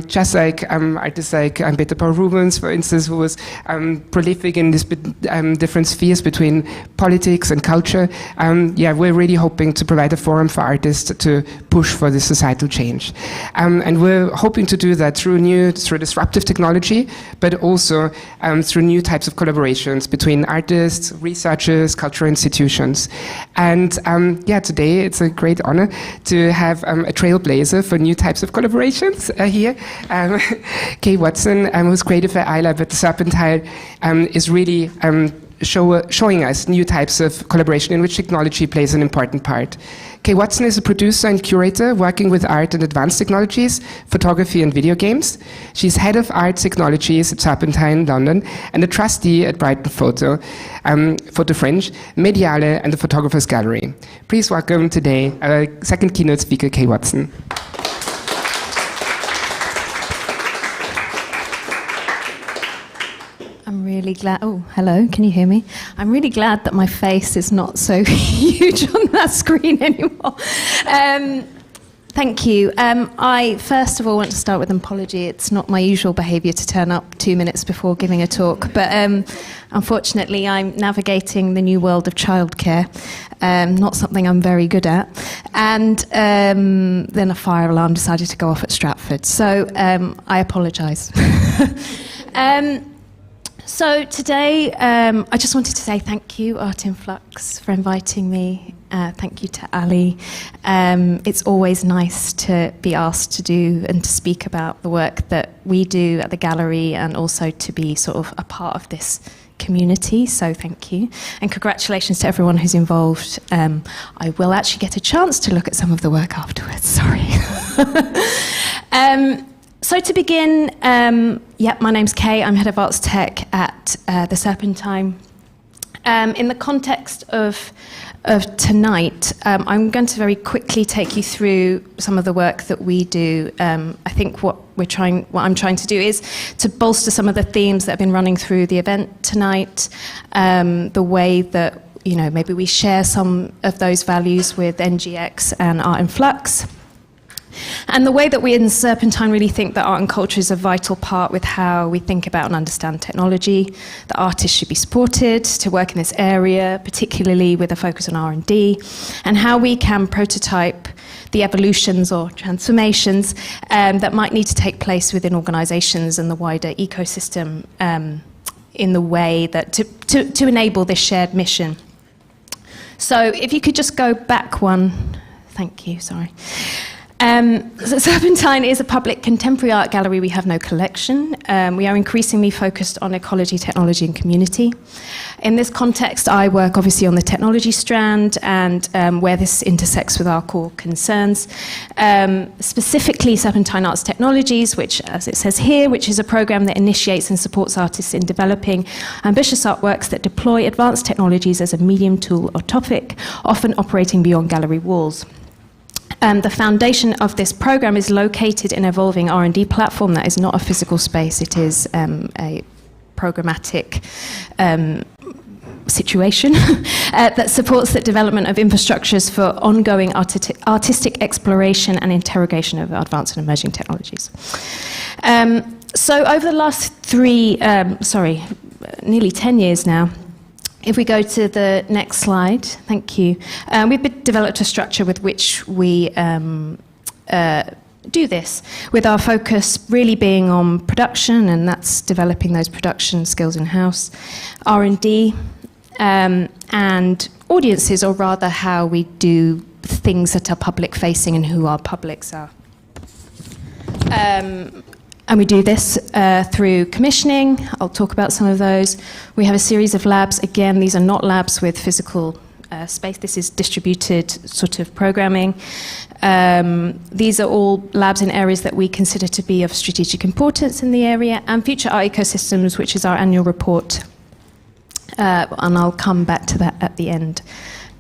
just like artists like Peter Paul Rubens, for instance, who was prolific in these different spheres between politics and culture. We're really hoping to provide a forum for artists to push for this societal change. And we're hoping to do that through disruptive technology, but also through new types of collaborations between artists, researchers, cultural institutions. And today it's a great honor to have a trailblazer for new types of collaborations here. Kay Watson, who's creative at iLab at the Serpentine, is really showing us new types of collaboration in which technology plays an important part. Kay Watson is a producer and curator working with art and advanced technologies, photography and video games. She's head of art technologies at Serpentine, London, and a trustee at Brighton Photo Fringe, Mediale, and the Photographers Gallery. Please welcome today our second keynote speaker, Kay Watson. I'm really glad. Oh, hello, can you hear me? I'm really glad that my face is not so huge on that screen anymore. Thank you. I first of all want to start with an apology. It's not my usual behaviour to turn up 2 minutes before giving a talk, but unfortunately I'm navigating the new world of childcare, not something I'm very good at, and then a fire alarm decided to go off at Stratford, so I apologise. So today, I just wanted to say thank you, Art in Flux, for inviting me. Thank you to Ali. It's always nice to be asked to do and to speak about the work that we do at the gallery, and also to be sort of a part of this community, so thank you. And congratulations to everyone who's involved. I will actually get a chance to look at some of the work afterwards, sorry. So to begin, my name's Kay. I'm Head of Arts Tech at the Serpentine. In the context of tonight, I'm going to very quickly take you through some of the work that we do. I think what I'm trying to do is to bolster some of the themes that have been running through the event tonight, the way that maybe we share some of those values with NGX and Art in Flux. And the way that we in Serpentine really think that art and culture is a vital part with how we think about and understand technology, that artists should be supported to work in this area, particularly with a focus on R&D, and how we can prototype the evolutions or transformations that might need to take place within organisations and the wider ecosystem in the way that to enable this shared mission. So if you could just go back one. Thank you, sorry. So Serpentine is a public contemporary art gallery. We have no collection. We are increasingly focused on ecology, technology, and community. In this context, I work obviously on the technology strand and where this intersects with our core concerns. Specifically, Serpentine Arts Technologies, which, as it says here, which is a program that initiates and supports artists in developing ambitious artworks that deploy advanced technologies as a medium, tool, or topic, often operating beyond gallery walls. The foundation of this program is located in an evolving R&D platform that is not a physical space. It is a programmatic situation that supports the development of infrastructures for ongoing artistic exploration and interrogation of advanced and emerging technologies. So over the last nearly 10 years now, if we go to the next slide, thank you. We've developed a structure with which we do this, with our focus really being on production, and that's developing those production skills in-house, R&D, and audiences, or rather how we do things that are public-facing and who our publics are. And we do this through commissioning. I'll talk about some of those. We have a series of labs. Again, these are not labs with physical space. This is distributed sort of programming. These are all labs in areas that we consider to be of strategic importance in the area. And Future Art Ecosystems, which is our annual report. And I'll come back to that at the end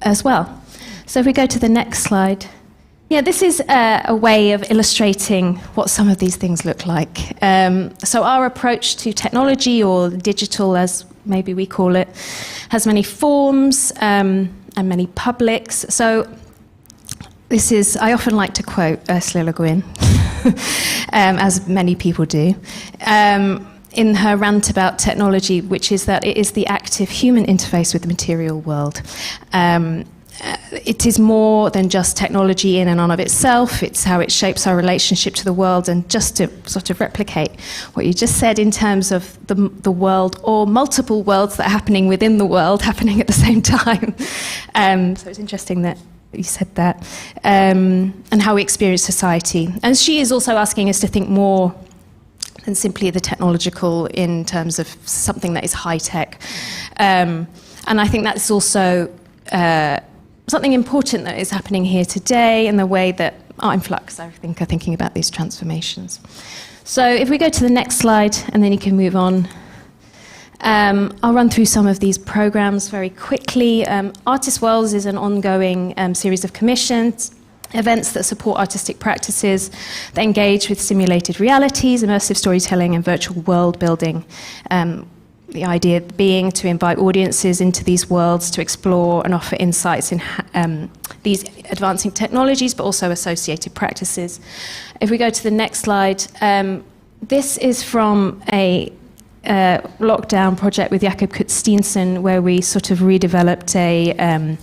as well. So if we go to the next slide. Yeah, this is a way of illustrating what some of these things look like. So our approach to technology, or digital as maybe we call it, has many forms and many publics. So this is, I often like to quote Ursula Le Guin, as many people do, in her rant about technology, which is that it is the active human interface with the material world. It is more than just technology in and of itself. It's how it shapes our relationship to the world. And just to sort of replicate what you just said in terms of the world, or multiple worlds that are happening within the world, happening at the same time. So it's interesting that you said that. And how we experience society. And she is also asking us to think more than simply the technological in terms of something that is high-tech. And I think that's also something important that is happening here today, in the way that Art in Flux, I think, are thinking about these transformations. So if we go to the next slide, and then you can move on. I'll run through some of these programs very quickly. Artist Worlds is an ongoing series of commissions, events that support artistic practices that engage with simulated realities, immersive storytelling, and virtual world building. The idea being to invite audiences into these worlds to explore and offer insights in these advancing technologies, but also associated practices. If we go to the next slide, this is from a lockdown project with Jakob Kutsteensen, where we sort of redeveloped a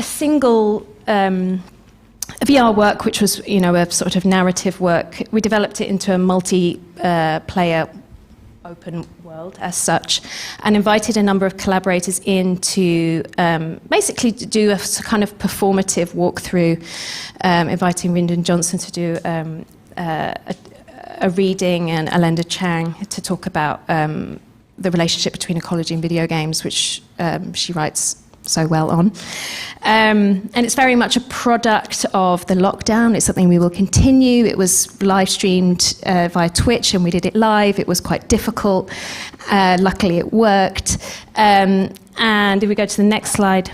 single VR work, which was, a sort of narrative work. We developed it into a multi-player open world as such, and invited a number of collaborators in to basically do a kind of performative walkthrough, inviting Ryndon Johnson to do a reading, and Alenda Chang to talk about the relationship between ecology and video games, which she writes so well on. And it's very much a product of the lockdown. It's something we will continue. It was live streamed via Twitch, and we did it live. It was quite difficult. Luckily it worked. And if we go to the next slide,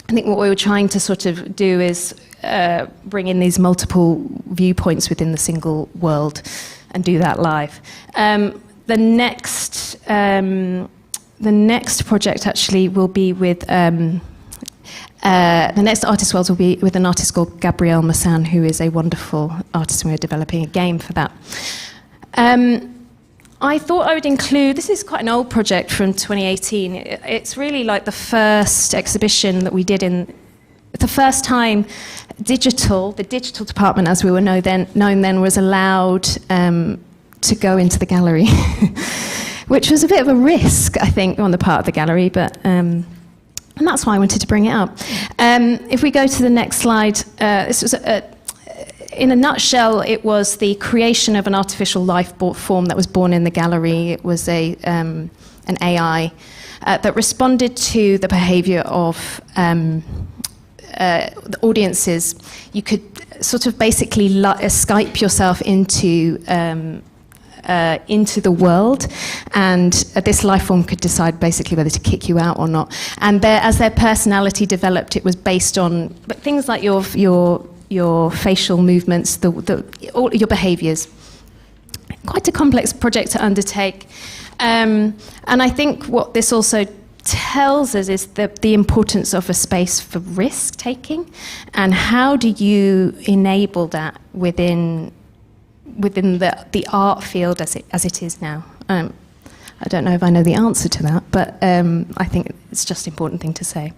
I think what we were trying to sort of do is bring in these multiple viewpoints within the single world and do that live. The next project actually will be with, the next Artist Worlds will be with an artist called Gabrielle Massan, who is a wonderful artist, and we're developing a game for that. I thought I would include, this is quite an old project from 2018. It's really like the first exhibition that we did the first time the digital department, as we were known then, was allowed to go into the gallery. Which was a bit of a risk, I think, on the part of the gallery, but And that's why I wanted to bring it up. If we go to the next slide, this was in a nutshell, it was the creation of an artificial life form that was born in the gallery. It was an AI that responded to the behavior of the audiences. You could sort of basically Skype yourself into the world, and this life form could decide basically whether to kick you out or not. And as their personality developed, it was based on things like your facial movements, all your behaviours. Quite a complex project to undertake, and I think what this also tells us is the importance of a space for risk taking, and how do you enable that within the art field as it is now. I don't know if I know the answer to that, but I think it's just an important thing to say.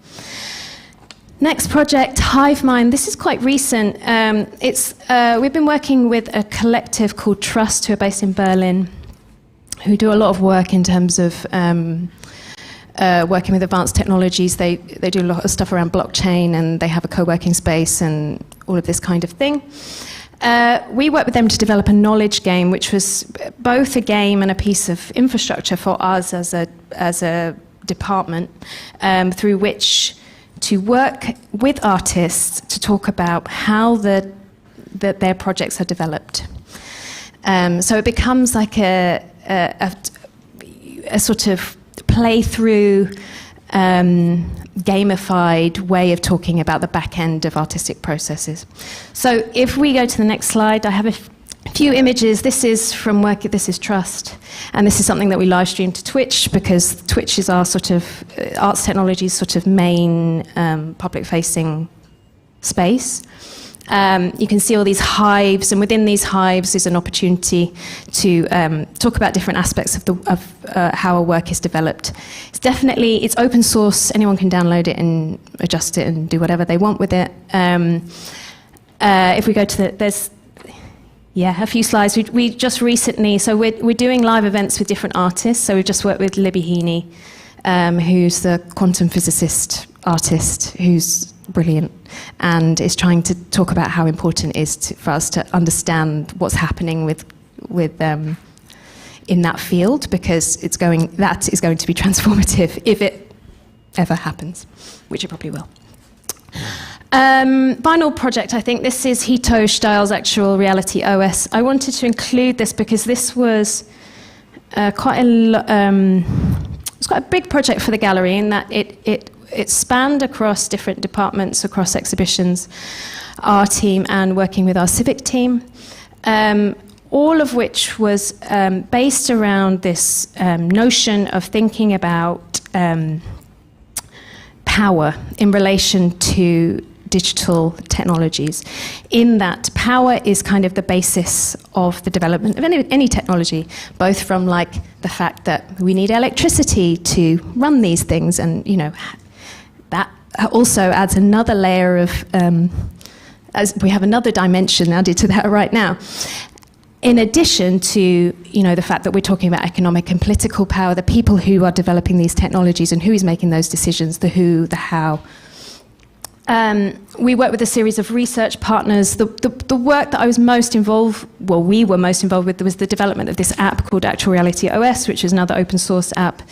Next project, Hive Mind. This is quite recent. We've been working with a collective called Trust, who are based in Berlin, who do a lot of work in terms of working with advanced technologies. They do a lot of stuff around blockchain, and they have a co-working space and all of this kind of thing. We worked with them to develop a knowledge game, which was both a game and a piece of infrastructure for us as a department, through which to work with artists to talk about how their projects are developed. So it becomes like a sort of play-through, gamified way of talking about the back end of artistic processes. So if we go to the next slide, I have a few images. This is from work. This is Trust, and this is something that we live stream to Twitch, because Twitch is our sort of arts technology's sort of main public-facing space. You can see all these hives, and within these hives is an opportunity to talk about different aspects of how a work is developed. It's open source. Anyone can download it and adjust it and do whatever they want with it. If we go to there's a few slides. We just recently, so we're doing live events with different artists. So we've just worked with Libby Heaney, who's the quantum physicist artist, who's brilliant, and is trying to talk about how important it is for us to understand what's happening with in that field, because that is going to be transformative if it ever happens, which it probably will. Final project, I think this is Hito Styles Actual Reality OS. I wanted to include this because this was quite a big project for the gallery, in that it spanned across different departments, across exhibitions, our team, and working with our civic team, all of which was based around this notion of thinking about power in relation to digital technologies, in that power is kind of the basis of the development of any technology, both from like the fact that we need electricity to run these things, and that also adds another layer of, as we have another dimension added to that right now. In addition to, the fact that we're talking about economic and political power, the people who are developing these technologies and who is making those decisions, the who, the how. We work with a series of research partners. The work that I was most involved, we were most involved with, was the development of this app called Actual Reality OS, which is another open source app.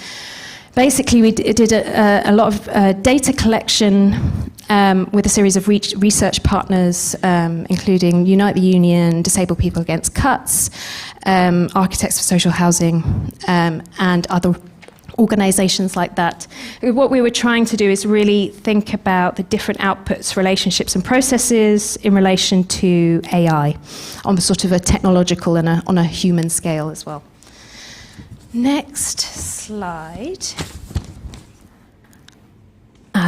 Basically, we did a lot of data collection with a series of research partners, including Unite the Union, Disabled People Against Cuts, Architects for Social Housing, and other organizations like that. What we were trying to do is really think about the different outputs, relationships, and processes in relation to AI on sort of a technological and on a human scale as well. Next slide.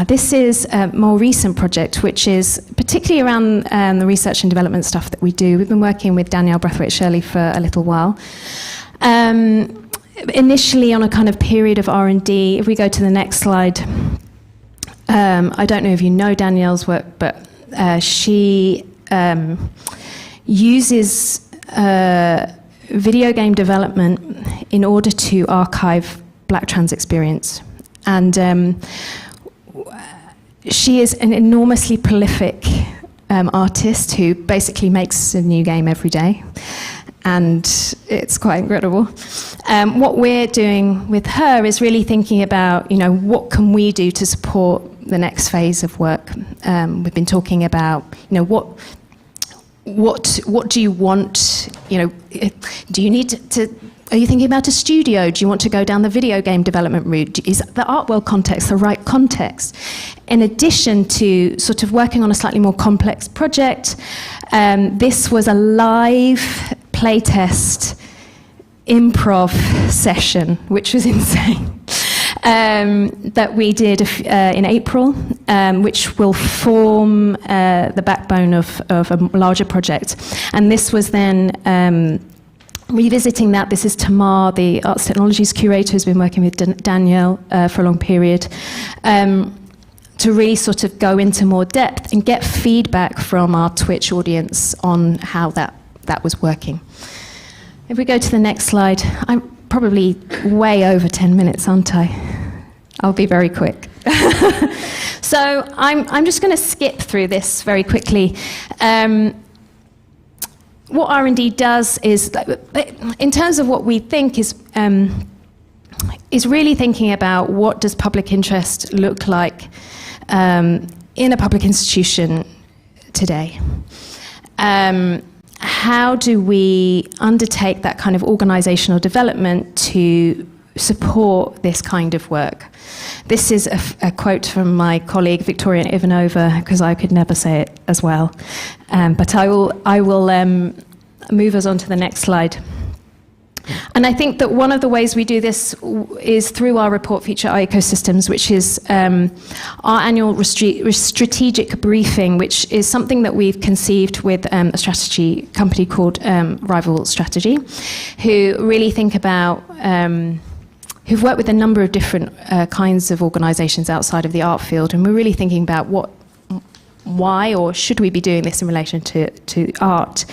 This is a more recent project, which is particularly around the research and development stuff that we do. We've been working with Danielle Brathwaite-Shirley for a little while. Initially on a kind of period of R&D. If we go to the next slide, I don't know if you know Danielle's work, but she uses video game development in order to archive Black trans experience. And she is an enormously prolific artist who basically makes a new game every day, and it's quite incredible. What we're doing with her is really thinking about, what can we do to support the next phase of work. We've been talking about, what do you want? Do you need to? Are you thinking about a studio? Do you want to go down the video game development route? Is the art world context the right context? In addition to sort of working on a slightly more complex project, this was a live playtest improv session, which was insane, that we did in April, which will form the backbone of a larger project. And this was then revisiting that. This is Tamar, the Arts Technologies curator, who's been working with Danielle for a long period, to really sort of go into more depth and get feedback from our Twitch audience on how that was working. If we go to the next slide, I'm probably way over 10 minutes, aren't I? I'll be very quick. So I'm just going to skip through this very quickly. What R&D does is, in terms of what we think is really thinking about what does public interest look like in a public institution today. How do we undertake that kind of organizational development to support this kind of work? This is a quote from my colleague Victoria Ivanova, because I could never say it as well. But I will move us on to the next slide. And I think that one of the ways we do this is through our report, Future Art Ecosystems, which is our annual strategic briefing, which is something that we've conceived with a strategy company called Rival Strategy, who really think about, who've worked with a number of different kinds of organizations outside of the art field, and we're really thinking about why or should we be doing this in relation to art.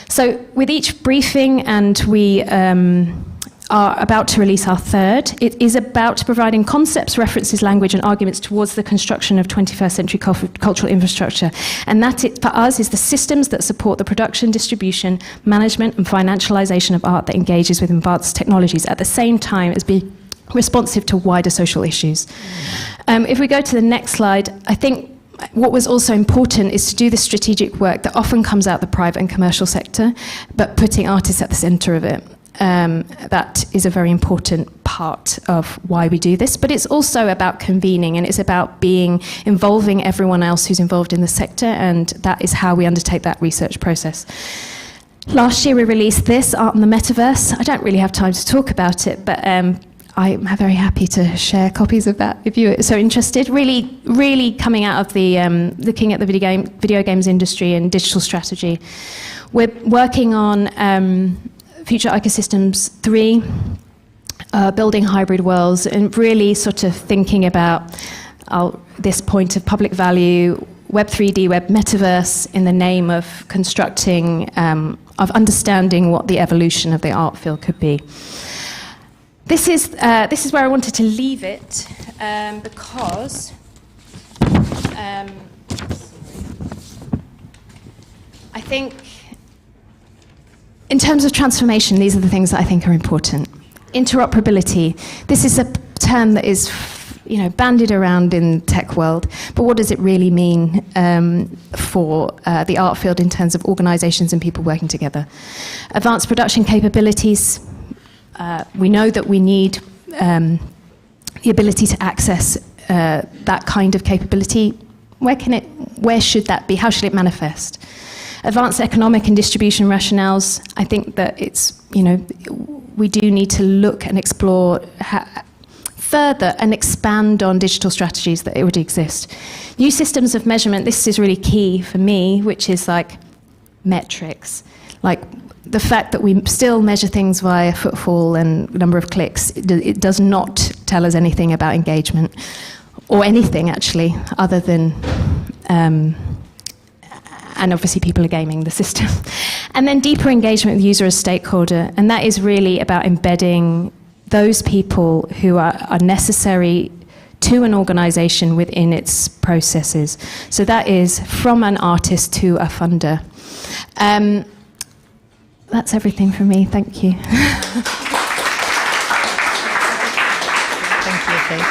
So with each briefing, and we are about to release our third, it is about providing concepts, references, language and arguments towards the construction of 21st century cultural infrastructure. And that, for us, is the systems that support the production, distribution, management and financialization of art that engages with advanced technologies at the same time as being responsive to wider social issues. If we go to the next slide, I think what was also important is to do the strategic work that often comes out the private and commercial sector, but putting artists at the center of it. That is a very important part of why we do this, but it's also about convening, and it's about involving everyone else who's involved in the sector, and that is how we undertake that research process. Last year we released this, Art in the Metaverse. I don't really have time to talk about it, but I'm very happy to share copies of that if you're so interested. Really, really coming out of the looking at the video games industry and digital strategy. We're working on Future Ecosystems 3, building hybrid worlds, and really sort of thinking about this point of public value, Web 3D, Web Metaverse, in the name of constructing, of understanding what the evolution of the art field could be. This is where I wanted to leave it, because I think in terms of transformation, these are the things that I think are important. Interoperability. This is a term that is, bandied around in tech world, but what does it really mean for the art field in terms of organizations and people working together? Advanced production capabilities. We know that we need the ability to access that kind of capability. Where should that be? How should it manifest? Advanced economic and distribution rationales. I think that it's, we do need to look and explore further and expand on digital strategies that already exist. New systems of measurement. This is really key for me, which is like metrics. Like the fact that we still measure things via footfall and number of clicks, it does not tell us anything about engagement, or anything actually, other than, and obviously people are gaming the system. And then deeper engagement with the user as stakeholder, and that is really about embedding those people who are necessary to an organization within its processes. So that is from an artist to a funder. That's everything from me. Thank you. Thank you, Kay.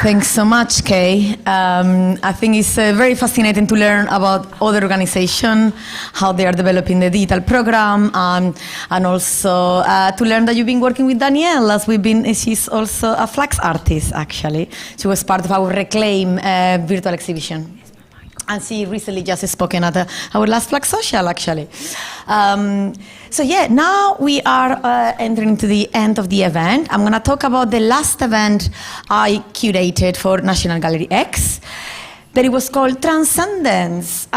Thanks so much, Kay. I think it's very fascinating to learn about other organizations, how they are developing the digital program, and also to learn that you've been working with Danielle, as she's also a Flux artist, actually. She was part of our Reclaim virtual exhibition. And she recently just spoken at our last Flux Social, actually. So yeah, now we are entering to the end of the event. I'm going to talk about the last event I curated for National Gallery X. That it was called Transcendence.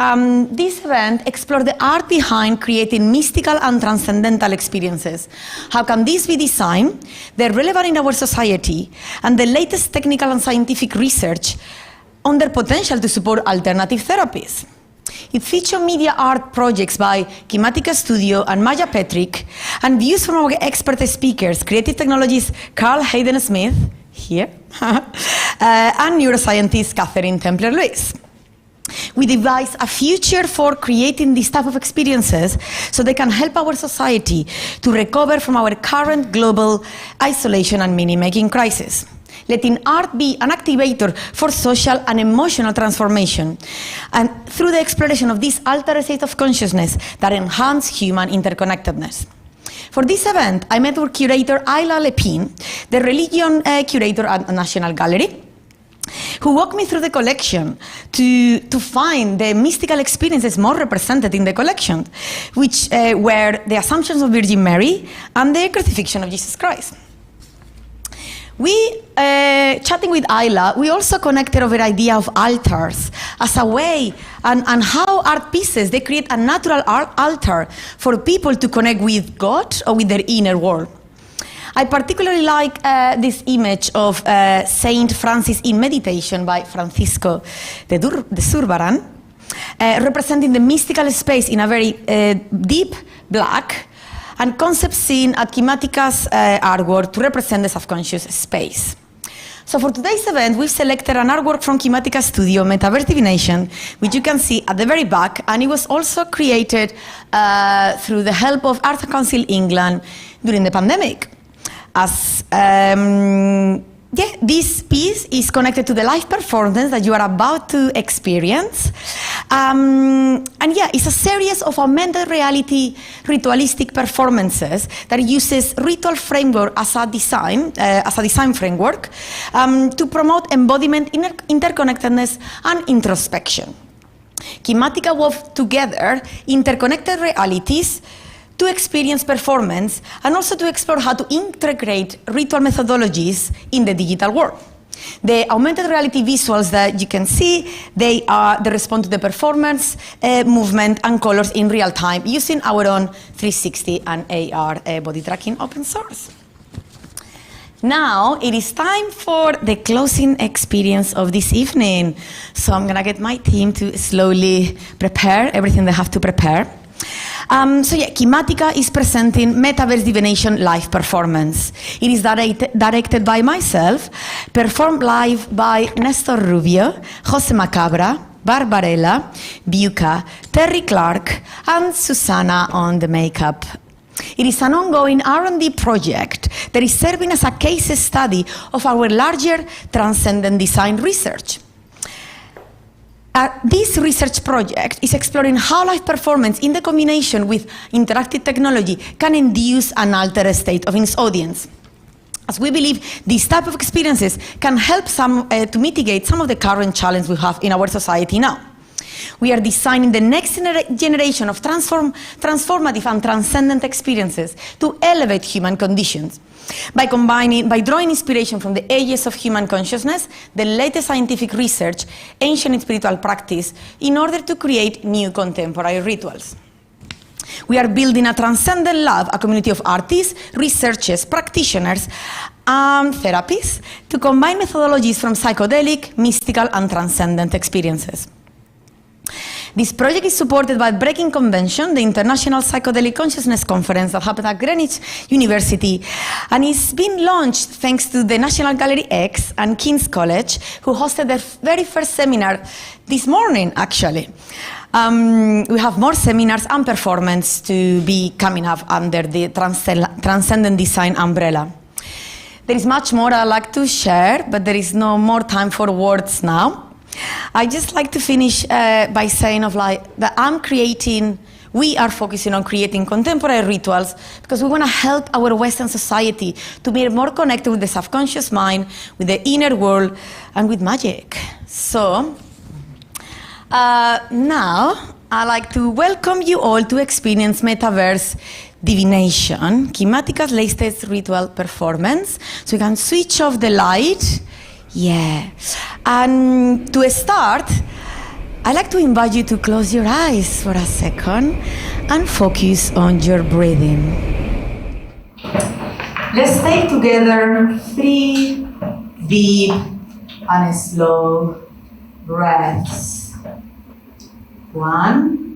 This event explored the art behind creating mystical and transcendental experiences. How can this be designed? They're relevant in our society, and the latest technical and scientific research on their potential to support alternative therapies. It featured media art projects by Kimatica Studio and Maya Petrick, and views from our expert speakers, creative technologist Carl Hayden Smith, here, and neuroscientist Catherine Templer-Lewis. We devised a future for creating these type of experiences so they can help our society to recover from our current global isolation and meaning-making crisis. Letting art be an activator for social and emotional transformation, and through the exploration of this altered state of consciousness that enhance human interconnectedness. For this event, I met with curator Ayla Lepin, the religion curator at the National Gallery, who walked me through the collection to find the mystical experiences more represented in the collection, which were the Assumptions of Virgin Mary and the Crucifixion of Jesus Christ. We, chatting with Ayla, we also connected over the idea of altars as a way, and how art pieces, they create a natural altar for people to connect with God or with their inner world. I particularly like this image of Saint Francis in Meditation by Francisco de Zurbarán, representing the mystical space in a very deep black, and concept seen at Kimatica's artwork to represent the subconscious space. So for today's event, we've selected an artwork from Kimatica Studio, Metaverse Divination, which you can see at the very back, and it was also created through the help of Art Council England during the pandemic. As this piece is connected to the live performance that you are about to experience. And it's a series of augmented reality ritualistic performances that uses ritual framework as a design framework to promote embodiment, interconnectedness, and introspection. Kimatica wove together interconnected realities to experience performance, and also to explore how to integrate ritual methodologies in the digital world. The augmented reality visuals that you can see, they respond to the performance, movement, and colors in real time using our own 360 and AR body tracking open source. Now it is time for the closing experience of this evening. So I'm gonna get my team to slowly prepare everything they have to prepare. Kimatica is presenting Metaverse Divination live performance. It is directed by myself, performed live by Nestor Rubio, Jose Macabra, Barbarella, Buca, Terry Clark, and Susanna on the makeup. It is an ongoing R&D project that is serving as a case study of our larger transcendent design research. This research project is exploring how live performance in the combination with interactive technology can induce an altered state of its audience. As we believe these type of experiences can help to mitigate some of the current challenges we have in our society now. We are designing the next generation of transformative and transcendent experiences to elevate human conditions. By drawing inspiration from the ages of human consciousness, the latest scientific research, ancient and spiritual practice, in order to create new contemporary rituals. We are building a transcendent lab, a community of artists, researchers, practitioners, and therapists to combine methodologies from psychedelic, mystical, and transcendent experiences. This project is supported by Breaking Convention, the International Psychedelic Consciousness Conference that happened at Greenwich University. And it's been launched thanks to the National Gallery X and King's College, who hosted their very first seminar this morning, actually. We have more seminars and performance to be coming up under the Transcendent Design umbrella. There is much more I'd like to share, but there is no more time for words now. I just like to finish by saying that we are focusing on creating contemporary rituals because we want to help our Western society to be more connected with the subconscious mind, with the inner world, and with magic. So now I'd like to welcome you all to experience Metaverse Divination, Kimatica's latest ritual performance. So you can switch off the light. Yeah. And to start, I'd like to invite you to close your eyes for a second and focus on your breathing. Let's take together 3 deep and slow breaths. 1.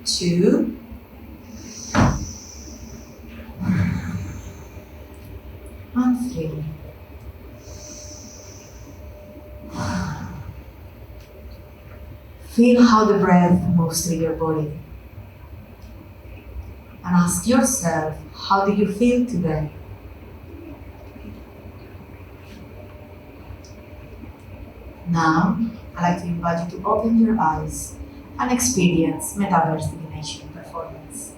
2. And 3. Feel how the breath moves through your body. And ask yourself, how do you feel today? Now, I'd like to invite you to open your eyes and experience Metaverse Divination performance.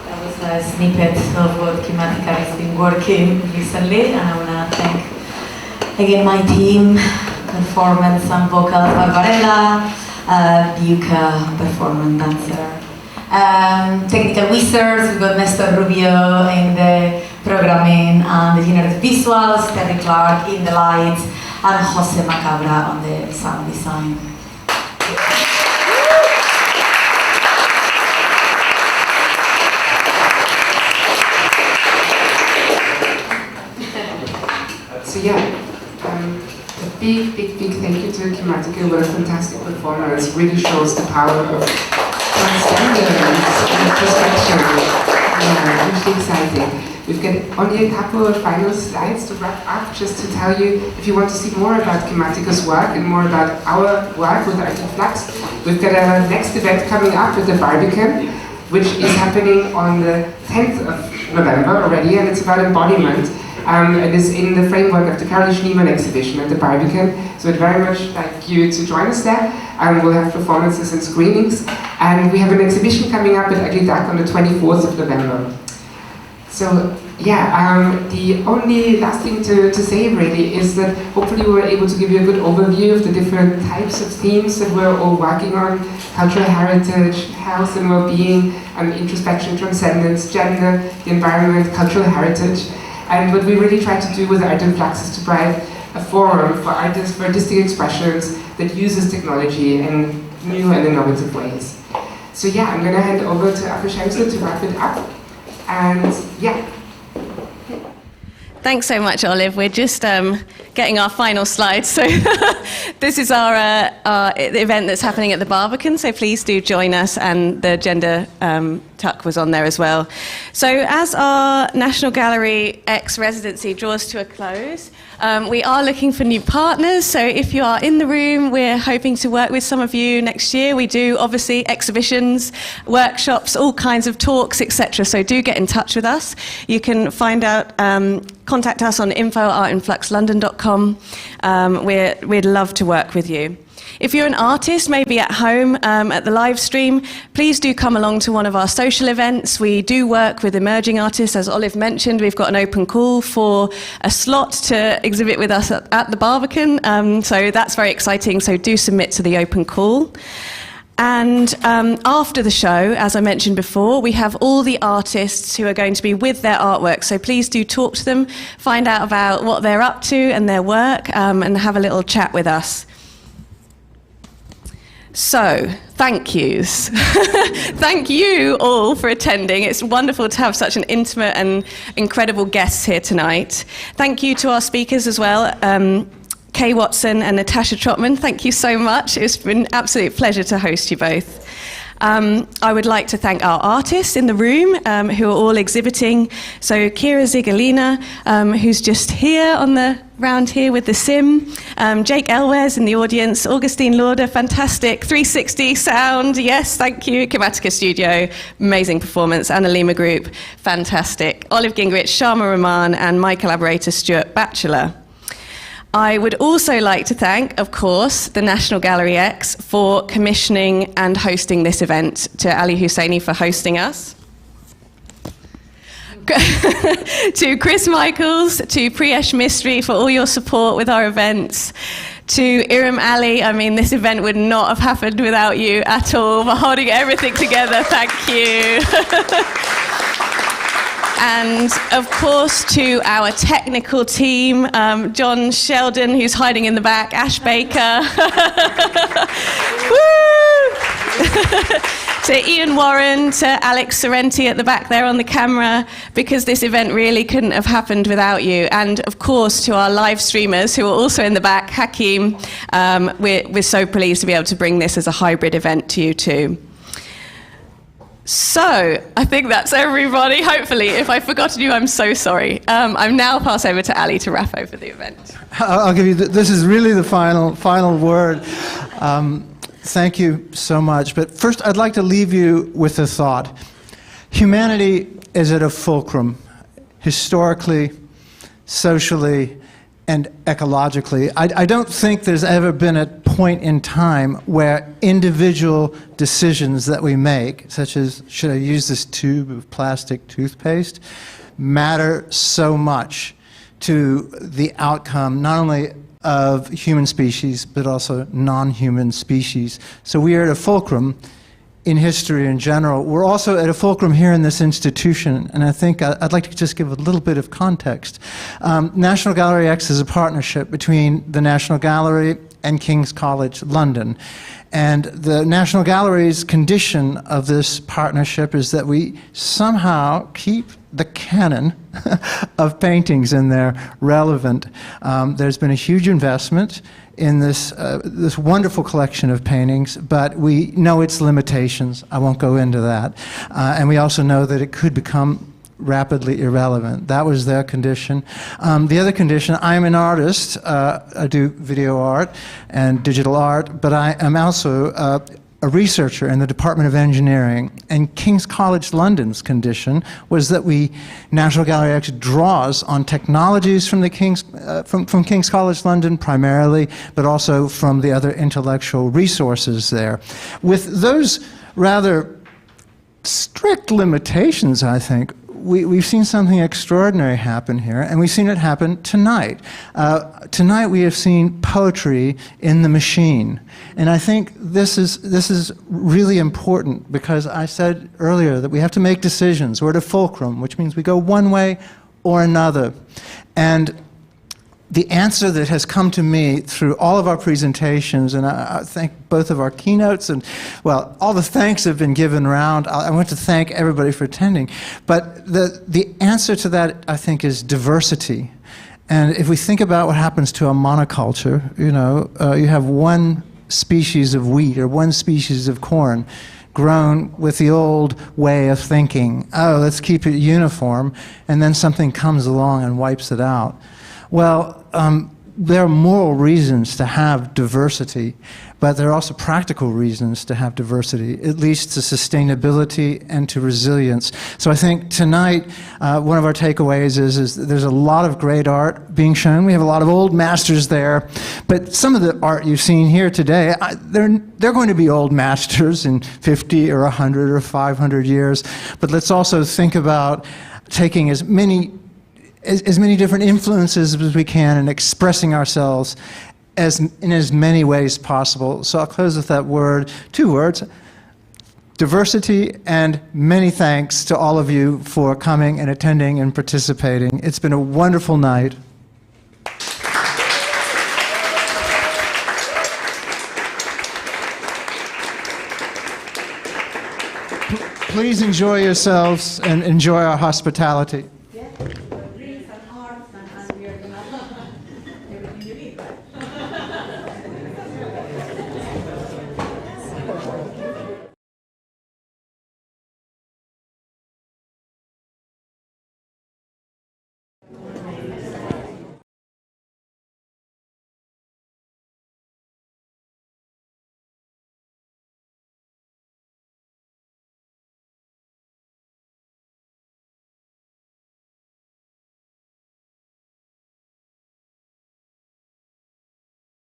That was a snippet of what Kimatica has been working recently, and I want to thank again my team, performance and vocal Barbarella, Buka, performance dancer. Technical wizards, we've got Nestor Rubio in the programming and the generative visuals, Terry Clark in the lights, and Jose Macabra on the sound design. So yeah, a big thank you to Kimatica. What a fantastic performance. Really shows the power of transgender and perspective. Yeah, hugely exciting. We've got only a couple of final slides to wrap up, just to tell you, if you want to see more about Kimatica's work and more about our work with Art in Flux, we've got a next event coming up with the Barbican, which is happening on the 10th of November already, and it's about embodiment. It is in the framework of the Caroline Schneemann exhibition at the Barbican, so I'd very much like you to join us there. We'll have performances and screenings, and we have an exhibition coming up at Ugly Duck on the 24th of November. So yeah, the only last thing to say really is that hopefully we were able to give you a good overview of the different types of themes that we're all working on: cultural heritage, health and well-being, introspection, transcendence, gender, the environment, cultural heritage. And what we really try to do with Art in Flux is to provide a forum for artists, for artistic expressions that uses technology in new and innovative ways. So yeah, I'm going to hand over to Afra Shemsa to wrap it up. And yeah. Thanks so much, Olive. We're just getting our final slides. So this is our event that's happening at the Barbican, so please do join us, and the gender tuck was on there as well. So as our National Gallery X residency draws to a close, we are looking for new partners, so if you are in the room, we're hoping to work with some of you next year. We do obviously exhibitions, workshops, all kinds of talks, etc. So do get in touch with us. You can find out, contact us on info@artinfluxlondon.com. We'd love to work with you. If you're an artist, maybe at home at the live stream, please do come along to one of our social events. We do work with emerging artists. As Olive mentioned, we've got an open call for a slot to exhibit with us at the Barbican. So that's very exciting. So do submit to the open call. And after the show, as I mentioned before, we have all the artists who are going to be with their artwork. So please do talk to them, find out about what they're up to and their work, and have a little chat with us. So, thank yous. Thank you all for attending. It's wonderful to have such an intimate and incredible guests here tonight. Thank you to our speakers as well, Kay Watson and Natasha Trotman. Thank you so much. It's been an absolute pleasure to host you both. I would like to thank our artists in the room who are all exhibiting. So Kira Zigalina, who's just here on the round here with the sim. Jake Elwes in the audience. Augustine Lauder, fantastic. 360 sound, yes, thank you. Kimatica Studio, amazing performance. Anna Lima Group, fantastic. Olive Gingrich, Sharma Rahman, and my collaborator Stuart Batchelor. I would also like to thank, of course, the National Gallery X for commissioning and hosting this event, to Ali Husseini for hosting us, to Chris Michaels, to Priyesh Mistry for all your support with our events, to Iram Ali. I mean, this event would not have happened without you at all, for holding everything together. Thank you. And of course to our technical team, John Sheldon, who's hiding in the back, Ash Baker. To Ian Warren, to Alex Sorrenti at the back there on the camera, because this event really couldn't have happened without you. And of course to our live streamers who are also in the back, Hakeem, we're so pleased to be able to bring this as a hybrid event to you too. So, I think that's everybody. Hopefully, if I've forgotten you, I'm so sorry. I'm now pass over to Ali to wrap over the event. I'll give you, this is really the final word. Thank you so much. But first, I'd like to leave you with a thought. Humanity is at a fulcrum, historically, socially, and ecologically. I don't think there's ever been a point in time where individual decisions that we make, such as should I use this tube of plastic toothpaste, matter so much to the outcome, not only of human species, but also non-human species. So we are at a fulcrum in history in general. We're also at a fulcrum here in this institution, and I think I'd like to just give a little bit of context. National Gallery X is a partnership between the National Gallery and King's College London. And the National Gallery's condition of this partnership is that we somehow keep the canon of paintings in there relevant. There's been a huge investment in this wonderful collection of paintings, but we know its limitations. I won't go into that. And we also know that it could become rapidly irrelevant. That was their condition. The other condition, I'm an artist. I do video art and digital art, but I am also a researcher in the Department of Engineering. And King's College London's condition was that National Gallery X draws on technologies from from King's College London primarily, but also from the other intellectual resources there. With those rather strict limitations, I think, we've seen something extraordinary happen here, and we've seen it happen tonight. Tonight we have seen poetry in the machine. And I think this is really important, because I said earlier that we have to make decisions. We're at a fulcrum, which means we go one way or another. And the answer that has come to me through all of our presentations, and I thank both of our keynotes, and well, all the thanks have been given around. I want to thank everybody for attending. But the answer to that, I think, is diversity. And if we think about what happens to a monoculture, you have one species of wheat or one species of corn grown with the old way of thinking, oh, let's keep it uniform, and then something comes along and wipes it out. Well, there are moral reasons to have diversity, but there are also practical reasons to have diversity. It leads to sustainability and to resilience. So I think tonight, one of our takeaways is there's a lot of great art being shown. We have a lot of old masters there, but some of the art you've seen here today, they're going to be old masters in 50 or 100 or 500 years. But let's also think about taking as many different influences as we can and expressing ourselves in as many ways possible. So I'll close with that word, two words, diversity, and many thanks to all of you for coming and attending and participating. It's been a wonderful night. Please enjoy yourselves and enjoy our hospitality.